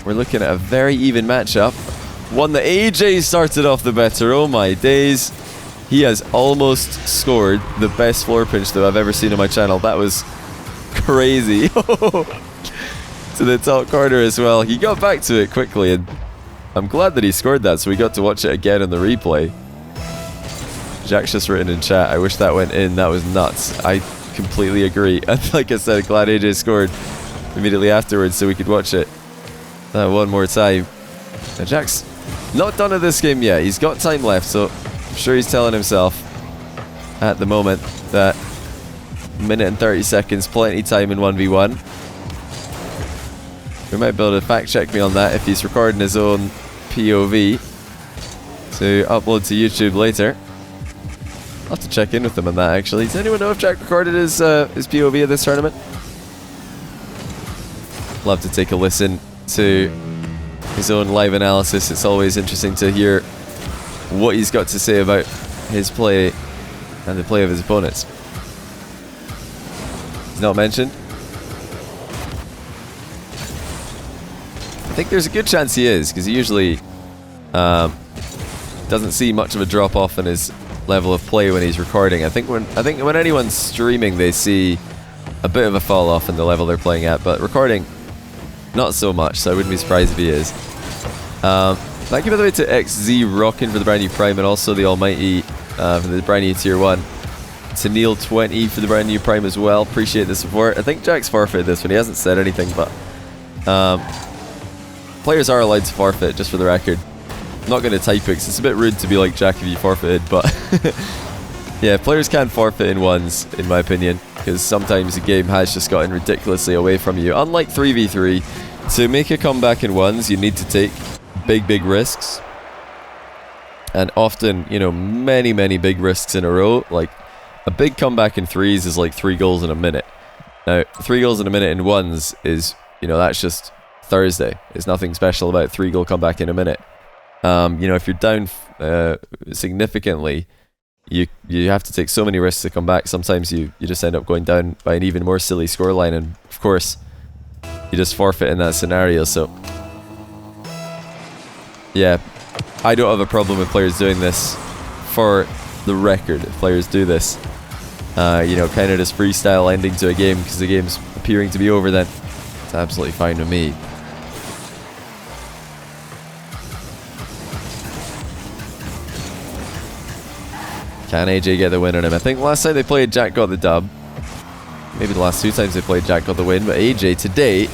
we're looking at a very even matchup. One that AyyJayy started off the better. Oh my days. He has almost scored the best floor pinch that I've ever seen on my channel. That was crazy. To the top corner as well. He got back to it quickly, and I'm glad that he scored that, so we got to watch it again in the replay. Jack's just written in chat, I wish that went in. That was nuts. I completely agree. And like I said, glad AyyJayy scored immediately afterwards so we could watch it one more time. Now Jack's not done at this game yet. He's got time left, so I'm sure he's telling himself at the moment that minute and 30 seconds, plenty time in 1v1. We might be able to fact check me on that if he's recording his own POV to upload to YouTube later. I'll have to check in with him on that actually. Does anyone know if Jack recorded his POV of this tournament? Love to take a listen to his own live analysis. It's always interesting to hear what he's got to say about his play and the play of his opponents. He's not mentioned. I think there's a good chance he is, because he usually doesn't see much of a drop off in his level of play when he's recording. I think when anyone's streaming, they see a bit of a fall off in the level they're playing at, but recording, not so much. So I wouldn't be surprised if he is. Thank you by the way to XZ rocking for the brand new Prime, and also the Almighty for the brand new Tier 1. To Neil20 for the brand new Prime as well. Appreciate the support. I think Jack's forfeited this one. He hasn't said anything, but players are allowed to forfeit, just for the record. I'm not going to type it because it's a bit rude to be like, Jack, if you forfeited, but yeah, players can forfeit in ones, in my opinion, because sometimes the game has just gotten ridiculously away from you. Unlike 3v3, to make a comeback in ones, you need to take big risks. And often, you know, many big risks in a row. Like, a big comeback in threes is like 3 goals in a minute. Now, 3 goals in a minute in ones is, you know, that's just Thursday. There's nothing special about 3-goal comeback in a minute. You know, if you're down significantly, you have to take so many risks to come back. Sometimes you just end up going down by an even more silly scoreline, and of course, you just forfeit in that scenario. So, yeah, I don't have a problem with players doing this. For the record, if players do this, you know, kind of just freestyle ending to a game because the game's appearing to be over, then it's absolutely fine with me. Can AyyJayy get the win on him? I think last time they played, Jack got the dub. Maybe the last 2 times they played, Jack got the win. But AyyJayy today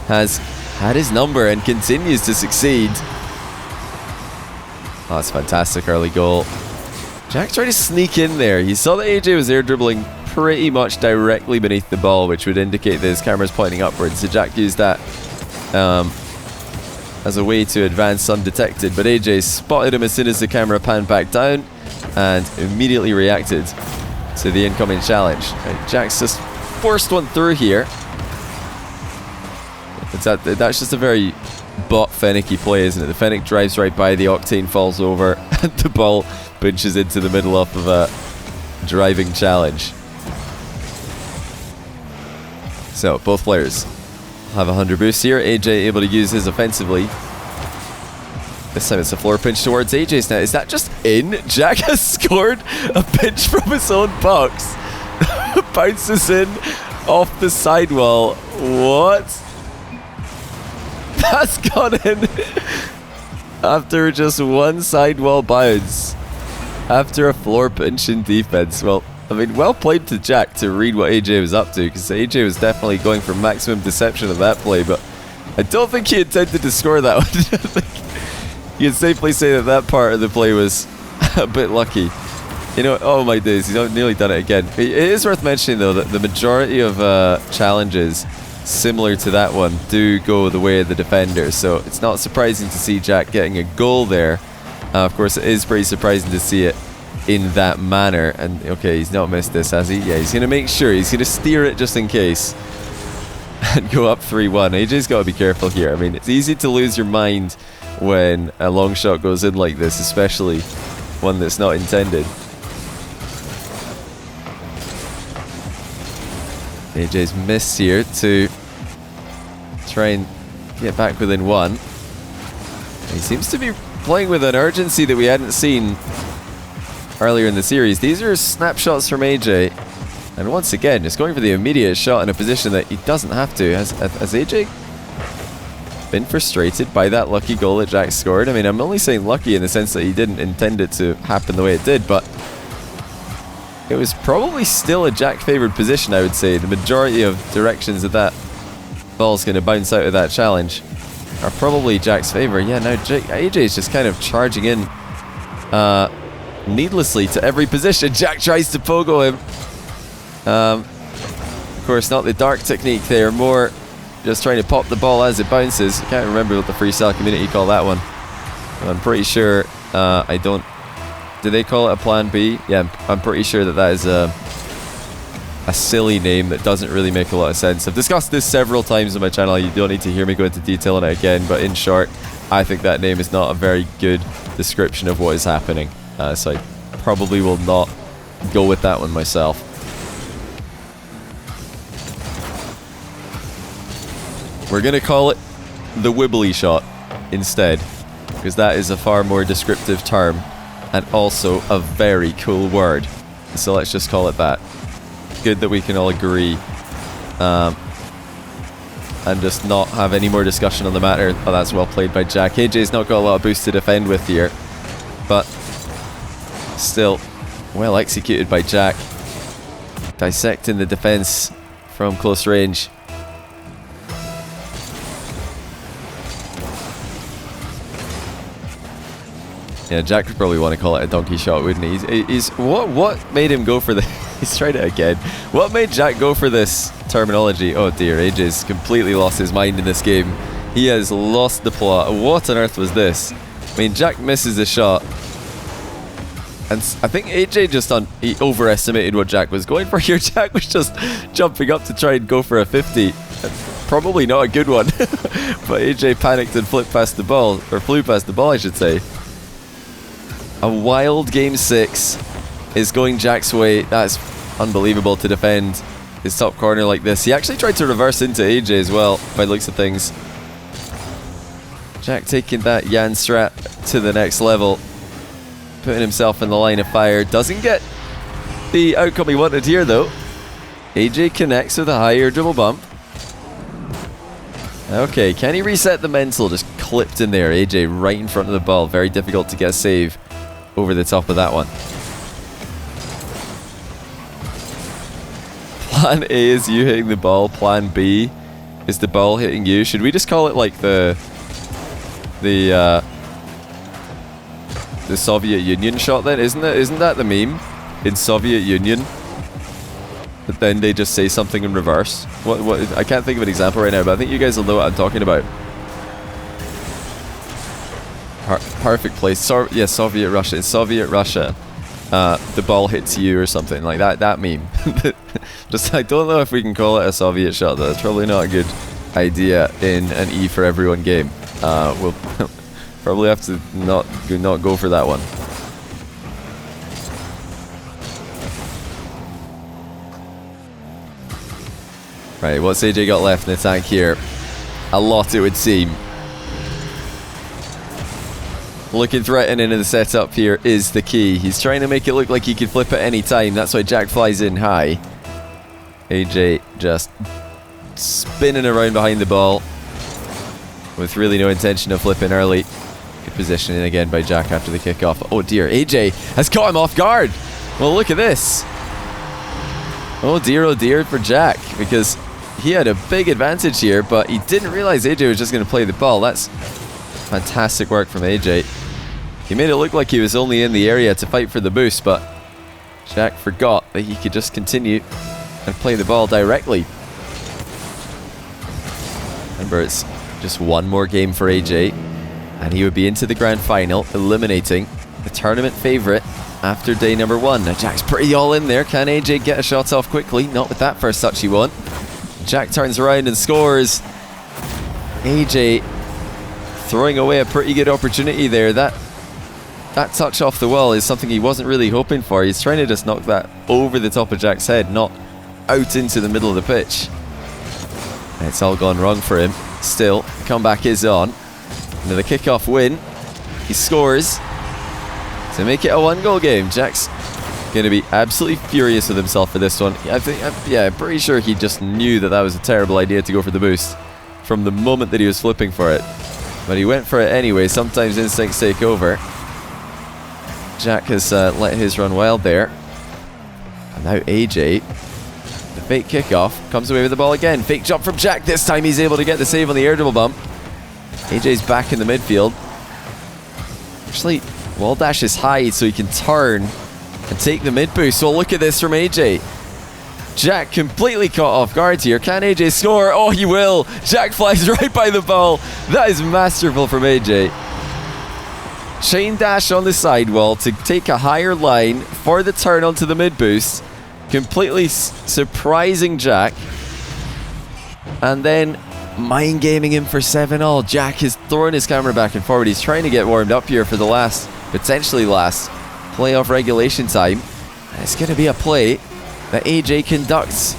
has had his number and continues to succeed. Oh, that's fantastic early goal. Jack tried to sneak in there. He saw that AyyJayy was air dribbling pretty much directly beneath the ball, which would indicate that his camera's pointing upwards. So Jack used that as a way to advance undetected. But AyyJayy spotted him as soon as the camera panned back down and immediately reacted to the incoming challenge. Jack's just forced one through here. That's just a very bot Fennicky play, isn't it? The Fennec drives right by, the Octane falls over, and the ball pinches into the middle of a driving challenge. So both players have 100 boosts here. AyyJayy able to use his offensively. This time it's a floor pinch towards AyyJay's net. Is that just in? Jack has scored a pinch from his own box. Bounces in off the sidewall. What? That's gone in after just one sidewall bounce. After a floor pinch in defense. Well, I mean, well played to Jack to read what AyyJayy was up to, because AyyJayy was definitely going for maximum deception of that play, but I don't think he intended to score that one. I think you can safely say that part of the play was a bit lucky. You know, oh my days, he's nearly done it again. It is worth mentioning though that the majority of challenges similar to that one do go the way of the defender, so it's not surprising to see Jack getting a goal there. Of course, it is pretty surprising to see it in that manner. And okay, he's not missed this, has he? Yeah, he's going to make sure. He's going to steer it just in case and go up 3-1. AyyJay's got to be careful here. I mean, it's easy to lose your mind when a long shot goes in like this, especially one that's not intended. AyyJay's missed here to try and get back within 1. He seems to be playing with an urgency that we hadn't seen earlier in the series. These are snapshots from AyyJayy, and once again, just going for the immediate shot in a position that he doesn't have to. Has AyyJayy been frustrated by that lucky goal that Jack scored? I mean, I'm only saying lucky in the sense that he didn't intend it to happen the way it did, but it was probably still a Jack-favoured position, I would say. The majority of directions that ball's going to bounce out of that challenge are probably Jack's favour. Yeah, now AyyJay's just kind of charging in needlessly to every position. Jack tries to pogo him. Of course, not the dark technique there, more just trying to pop the ball as it bounces. I can't remember what the freestyle community call that one. I'm pretty sure I don't... Do they call it a plan B? Yeah, I'm pretty sure that is a silly name that doesn't really make a lot of sense. I've discussed this several times on my channel. You don't need to hear me go into detail on it again, but in short, I think that name is not a very good description of what is happening. So I probably will not go with that one myself. We're going to call it the wibbly shot instead, because that is a far more descriptive term and also a very cool word. So let's just call it that. Good that we can all agree and just not have any more discussion on the matter. Oh, that's well played by Jack. AyyJay's not got a lot of boost to defend with here, but still well executed by Jack, dissecting the defense from close range. Yeah, Jack would probably want to call it a donkey shot, wouldn't he? He's what made him go for the... He's tried it again. What made Jack go for this terminology? Oh dear, AyyJay's completely lost his mind in this game. He has lost the plot. What on earth was this? I mean, Jack misses the shot. And I think AyyJayy just he overestimated what Jack was going for here. Jack was just jumping up to try and go for a 50. Probably not a good one. But AyyJayy panicked and flipped past the ball. Or flew past the ball, I should say. A wild game 6 is going Jack's way. That's unbelievable to defend his top corner like this. He actually tried to reverse into AyyJayy as well, by the looks of things. Jack taking that Yan strat to the next level, putting himself in the line of fire. Doesn't get the outcome he wanted here though. AyyJayy connects with a higher dribble bump. Okay, can he reset the mental? Just clipped in there. AyyJayy right in front of the ball. Very difficult to get a save over the top of that one. Plan A is you hitting the ball. Plan B is the ball hitting you. Should we just call it like the Soviet Union shot then? Isn't that the meme in Soviet Union? But then they just say something in reverse. What I can't think of an example right now, but I think you guys will know what I'm talking about. Perfect place. Yeah, Soviet Russia. In Soviet Russia, the ball hits you or something like that. That meme. Just, I don't know if we can call it a Soviet shot though. It's probably not a good idea in an E for everyone game. We'll probably have to not go for that one. Right, what's AyyJayy got left in the tank here? A lot, it would seem. Looking threatening in the setup here is the key. He's trying to make it look like he could flip at any time. That's why Jack flies in high. AyyJayy just spinning around behind the ball with really no intention of flipping early. Good positioning again by Jack after the kickoff. Oh dear, AyyJayy has caught him off guard. Well, look at this. Oh dear for Jack, because he had a big advantage here, but he didn't realize AyyJayy was just going to play the ball. That's fantastic work from AyyJayy. He made it look like he was only in the area to fight for the boost, but Jack forgot that he could just continue and play the ball directly. Remember, it's just one more game for AyyJayy, and he would be into the grand final, eliminating the tournament favourite after day number 1. Now Jack's pretty all in there. Can AyyJayy get a shot off quickly? Not with that first touch he won. Jack turns around and scores. AyyJayy throwing away a pretty good opportunity there. That touch off the wall is something he wasn't really hoping for. He's trying to just knock that over the top of Jack's head, not out into the middle of the pitch. And it's all gone wrong for him. Still, the comeback is on. Another kickoff win. He scores to make it a 1-goal game. Jack's going to be absolutely furious with himself for this one. I'm pretty sure he just knew that was a terrible idea to go for the boost from the moment that he was flipping for it. But he went for it anyway. Sometimes instincts take over. Jack has let his run wild there. And now AyyJayy, the fake kickoff, comes away with the ball again. Fake jump from Jack. This time he's able to get the save on the air dribble bump. AyyJay's back in the midfield. Actually, wall dash is high so he can turn and take the mid boost. So look at this from AyyJayy. Jack completely caught off guard here. Can AyyJayy score? Oh, he will. Jack flies right by the ball. That is masterful from AyyJayy. Chain dash on the sidewall to take a higher line for the turn onto the mid boost. Completely surprising Jack. And then mind gaming him for 7-all. Jack is throwing his camera back and forward. He's trying to get warmed up here for the potentially last playoff regulation time. It's going to be a play that AyyJayy conducts.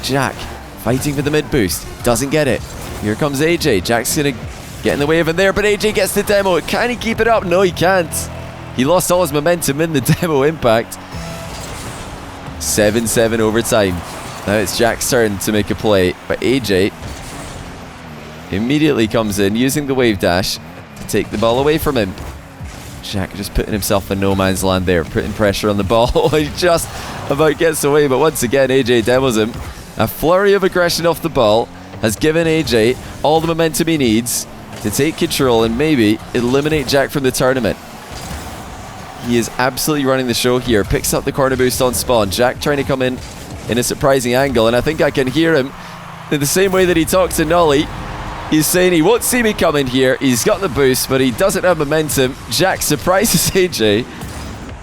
Jack fighting for the mid boost. Doesn't get it. Here comes AyyJayy. Jack's going to get in the way of him there, but AyyJayy gets the demo. Can he keep it up? No, he can't. He lost all his momentum in the demo impact. 7-7 overtime. Now it's Jack's turn to make a play, but AyyJayy immediately comes in using the wave dash to take the ball away from him. Jack just putting himself in no man's land there, putting pressure on the ball. He just about gets away, but once again AyyJayy demos him. A flurry of aggression off the ball has given AyyJayy all the momentum he needs to take control and maybe eliminate Jack from the tournament. He is absolutely running the show here. Picks up the corner boost on spawn. Jack trying to come in a surprising angle, and I think I can hear him in the same way that he talked to Nolly. He's saying he won't see me coming here. He's got the boost, but he doesn't have momentum. Jack surprises AyyJayy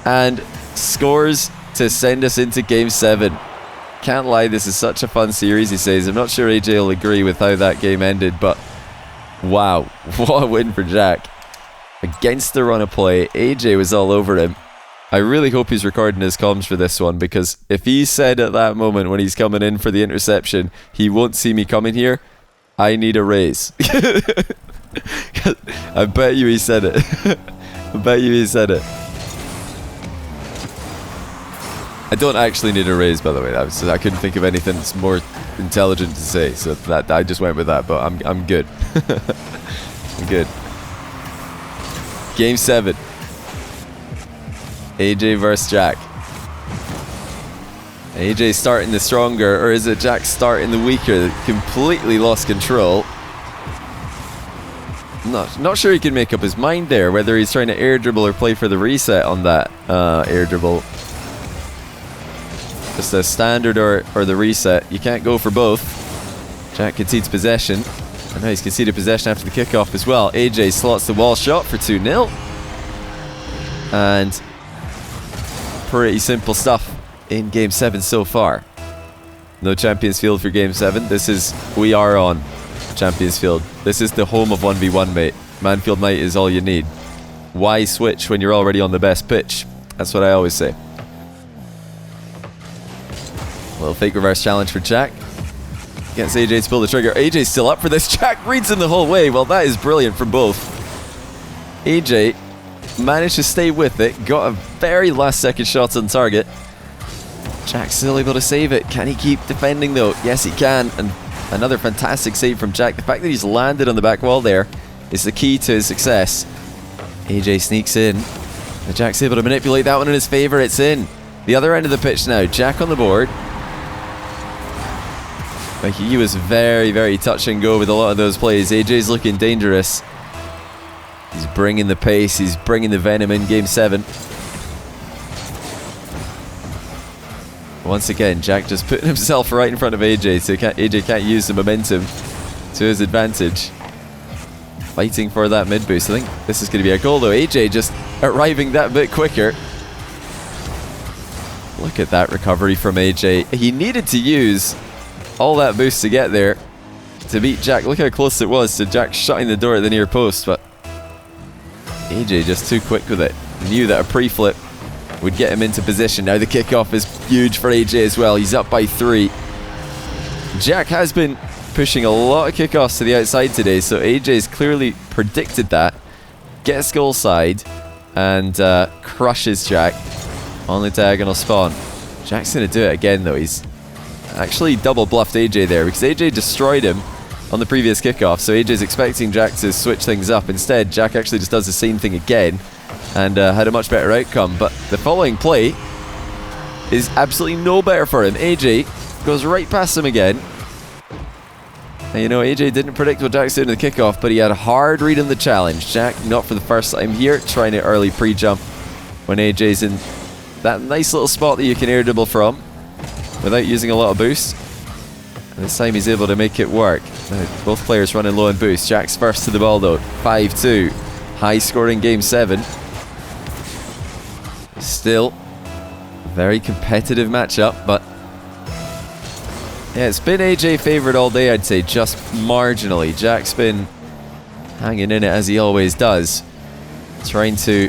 and scores to send us into Game 7. Can't lie, this is such a fun series, he says. I'm not sure AyyJayy will agree with how that game ended, but wow, what a win for Jack. Against the run of play, AyyJayy was all over him. I really hope he's recording his comms for this one, because if he said at that moment when he's coming in for the interception, he won't see me coming here, I need a raise. I bet you he said it. I bet you he said it. I don't actually need a raise, by the way. I couldn't think of anything that's more intelligent to say, so that I just went with that. But I'm good. I'm good. Game 7. AyyJayy versus Jack. AyyJayy starting the stronger, or is it Jack starting the weaker? Completely lost control. Not sure he can make up his mind there, whether he's trying to air dribble or play for the reset on that air dribble. Just a standard or the reset. You can't go for both. Jack concedes possession. And now he's conceded possession after the kickoff as well. AyyJayy slots the wall shot for 2-0. And pretty simple stuff in Game 7 so far. No Champions Field for Game 7. We are on Champions Field. This is the home of 1v1, mate. Manfield Might is all you need. Why switch when you're already on the best pitch? That's what I always say. A little fake reverse challenge for Jack. Gets AyyJayy to pull the trigger. AyyJay's still up for this. Jack reads him the whole way. Well, that is brilliant from both. AyyJayy managed to stay with it. Got a very last second shot on target. Jack still able to save it. Can he keep defending though? Yes, he can. And another fantastic save from Jack. The fact that he's landed on the back wall there is the key to his success. AyyJayy sneaks in. And Jack's able to manipulate that one in his favor. It's in. The other end of the pitch now. Jack on the board. Like, he was very, very touch and go with a lot of those plays. AyyJay's looking dangerous. He's bringing the pace. He's bringing the venom in Game 7. Once again, Jack just putting himself right in front of AyyJayy, so AyyJayy can't use the momentum to his advantage. Fighting for that mid boost. I think this is going to be a goal though. AyyJayy just arriving that bit quicker. Look at that recovery from AyyJayy. He needed to use all that boost to get there to beat Jack. Look how close it was to Jack shutting the door at the near post, but AyyJayy just too quick with it. Knew that a pre-flip would get him into position. Now the kickoff is huge for AyyJayy as well. He's up by 3. Jack has been pushing a lot of kickoffs to the outside today, so AyyJay's clearly predicted that. Gets goal side and crushes Jack on the diagonal spawn. Jack's going to do it again though. He's actually double bluffed AyyJayy there because AyyJayy destroyed him on the previous kickoff, so AyyJay's expecting Jack to switch things up. Instead, Jack actually just does the same thing again and had a much better outcome. But the following play is absolutely no better for him. AyyJayy goes right past him again. And you know, AyyJayy didn't predict what Jack's doing in the kickoff, but he had a hard read on the challenge. Jack, not for the first time here, trying to early pre-jump when AyyJay's in that nice little spot that you can air dribble from without using a lot of boost. And this time he's able to make it work. Both players running low on boost. Jack's first to the ball though. 5-2. High scoring Game 7. Still a very competitive matchup, but yeah, it's been AyyJayy favourite all day, I'd say, just marginally. Jack's been hanging in it as he always does, trying to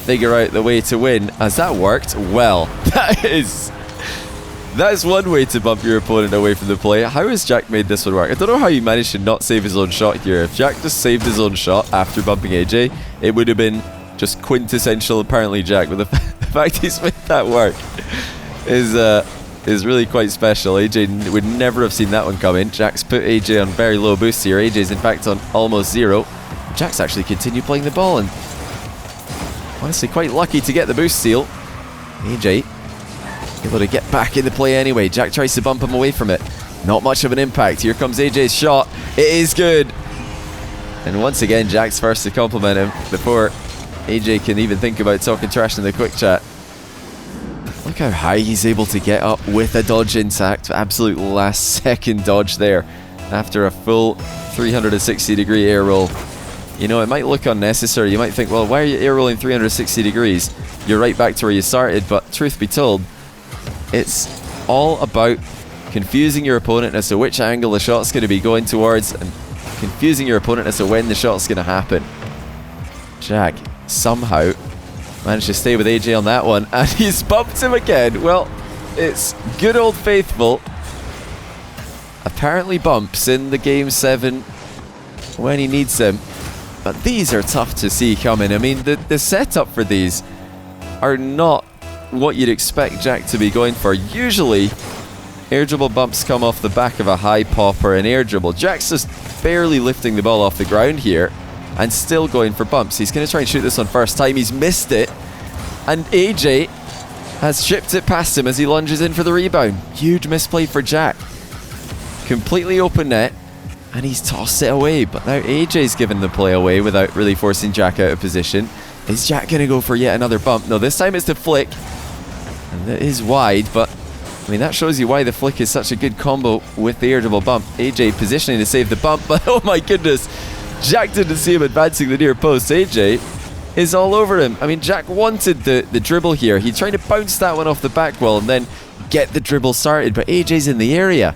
figure out the way to win. Has that worked? Well, that is one way to bump your opponent away from the play. How has Jack made this one work? I don't know how he managed to not save his own shot here. If Jack just saved his own shot after bumping AyyJayy, it would have been just quintessential ApparentlyJack. But the fact he's made that work is really quite special. AyyJayy would never have seen that one coming. Jack's put AyyJayy on very low boost here. AyyJay's in fact on almost 0. Jack's actually continued playing the ball and honestly quite lucky to get the boost steal. AyyJayy able to get back in the play anyway. Jack tries to bump him away from it. Not much of an impact. Here comes AyyJay's shot. It is good. And once again, Jack's first to compliment him before AyyJayy can even think about talking trash in the quick chat. Look how high he's able to get up with a dodge intact. Absolute last second dodge there after a full 360-degree air roll. You know, it might look unnecessary. You might think, well, why are you air rolling 360 degrees? You're right back to where you started. But truth be told, it's all about confusing your opponent as to which angle the shot's going to be going towards and confusing your opponent as to when the shot's going to happen. Jack somehow managed to stay with AyyJayy on that one, and he's bumped him again. Well, it's good old faithful. Apparently bumps in the Game 7 when he needs them. But these are tough to see coming. I mean, the setup for these are not what you'd expect Jack to be going for. Usually, air dribble bumps come off the back of a high pop or an air dribble. Jack's just barely lifting the ball off the ground here and still going for bumps. He's going to try and shoot this on first time. He's missed it. And AyyJayy has chipped it past him as he lunges in for the rebound. Huge misplay for Jack. Completely open net. And he's tossed it away. But now AyyJay's given the play away without really forcing Jack out of position. Is Jack going to go for yet another bump? No, this time it's the flick. And it is wide, but I mean, that shows you why the flick is such a good combo with the air dribble bump. AyyJayy positioning to save the bump, but oh my goodness, Jack didn't see him advancing the near post. AyyJayy is all over him. I mean, Jack wanted the dribble here. He's trying to bounce that one off the back wall and then get the dribble started, but AyyJay's in the area.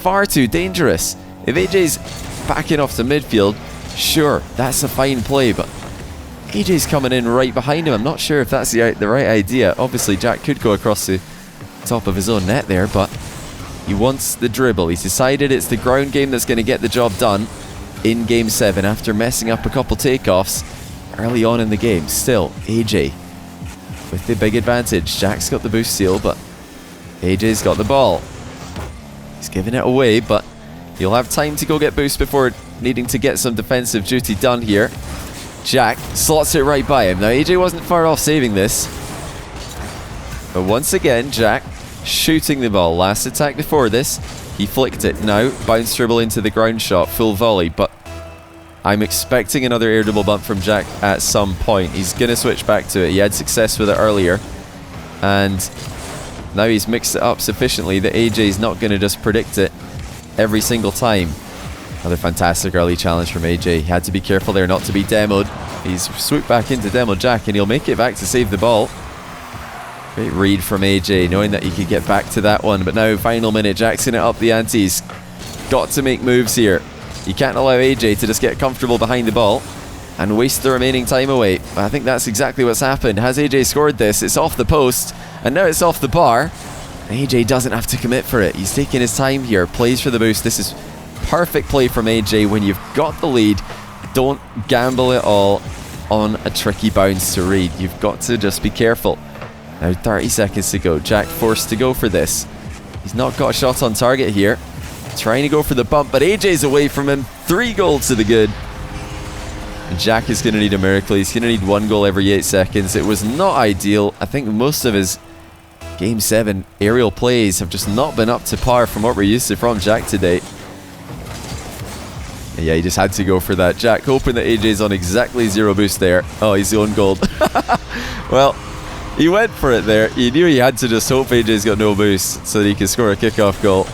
Far too dangerous. If AyyJay's backing off to midfield, sure, that's a fine play, but AyyJay's coming in right behind him. I'm not sure if that's the right idea. Obviously, Jack could go across the top of his own net there, but he wants the dribble. He's decided it's the ground game that's going to get the job done in Game 7 after messing up a couple takeoffs early on in the game. Still, AyyJayy with the big advantage. Jack's got the boost steal, but AyyJay's got the ball. He's giving it away, but he'll have time to go get boost before needing to get some defensive duty done here. Jack slots it right by him. Now, AyyJayy wasn't far off saving this. But once again, Jack shooting the ball. Last attack before this, he flicked it. Now, bounce dribble into the ground shot, full volley. But I'm expecting another air dribble bump from Jack at some point. He's going to switch back to it. He had success with it earlier. And now he's mixed it up sufficiently that AyyJay's not going to just predict it every single time. Another fantastic early challenge from AyyJayy. He had to be careful there not to be demoed. He's swooped back into demo Jack and he'll make it back to save the ball. Great read from AyyJayy, knowing that he could get back to that one. But now, final minute, Jack's gonna up the ante. He's got to make moves here. You can't allow AyyJayy to just get comfortable behind the ball and waste the remaining time away. I think that's exactly what's happened. Has AyyJayy scored this? It's off the post, and now it's off the bar. AyyJayy doesn't have to commit for it. He's taking his time here, plays for the boost. This is perfect play from AyyJayy. When you've got the lead, don't gamble it all on a tricky bounce to read. You've got to just be careful. Now 30 seconds to go. Jack forced to go for this. He's not got a shot on target here. Trying to go for the bump, but AyyJay's away from him. 3 goals to the good. And Jack is going to need a miracle. He's going to need 1 goal every 8 seconds. It was not ideal. I think most of his Game 7 aerial plays have just not been up to par from what we're used to from Jack today. Yeah, he just had to go for that. Jack hoping that AyyJay's on exactly 0 boost there. Oh, he's own goal. Well, he went for it there. He knew he had to just hope AyyJay's got no boost so that he could score a kickoff goal.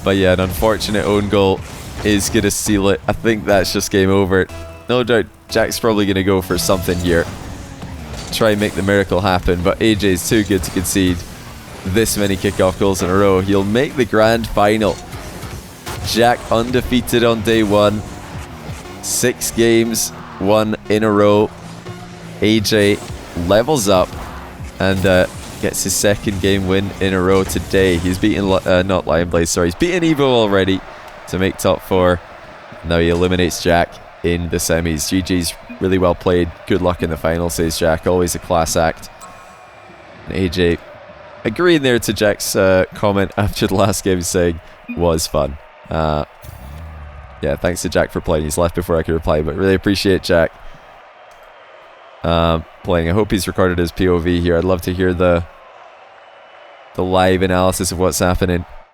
But yeah, an unfortunate own goal is going to seal it. I think that's just game over. No doubt Jack's probably going to go for something here. Try and make the miracle happen, but AyyJay's too good to concede this many kickoff goals in a row. He'll make the grand final. Jack undefeated on day 1. 6 games, 1 in a row. AyyJayy levels up and gets his second game win in a row today. He's beaten, not Lion Blaze, sorry, he's beaten Evo already to make top 4. Now he eliminates Jack in the semis. GG's, really well played. Good luck in the final, says Jack. Always a class act. And AyyJayy agreeing there to Jack's comment after the last game, saying was fun. Yeah, thanks to Jack for playing. He's left before I could reply, but really appreciate Jack playing. I hope he's recorded his POV here. I'd love to hear the live analysis of what's happening.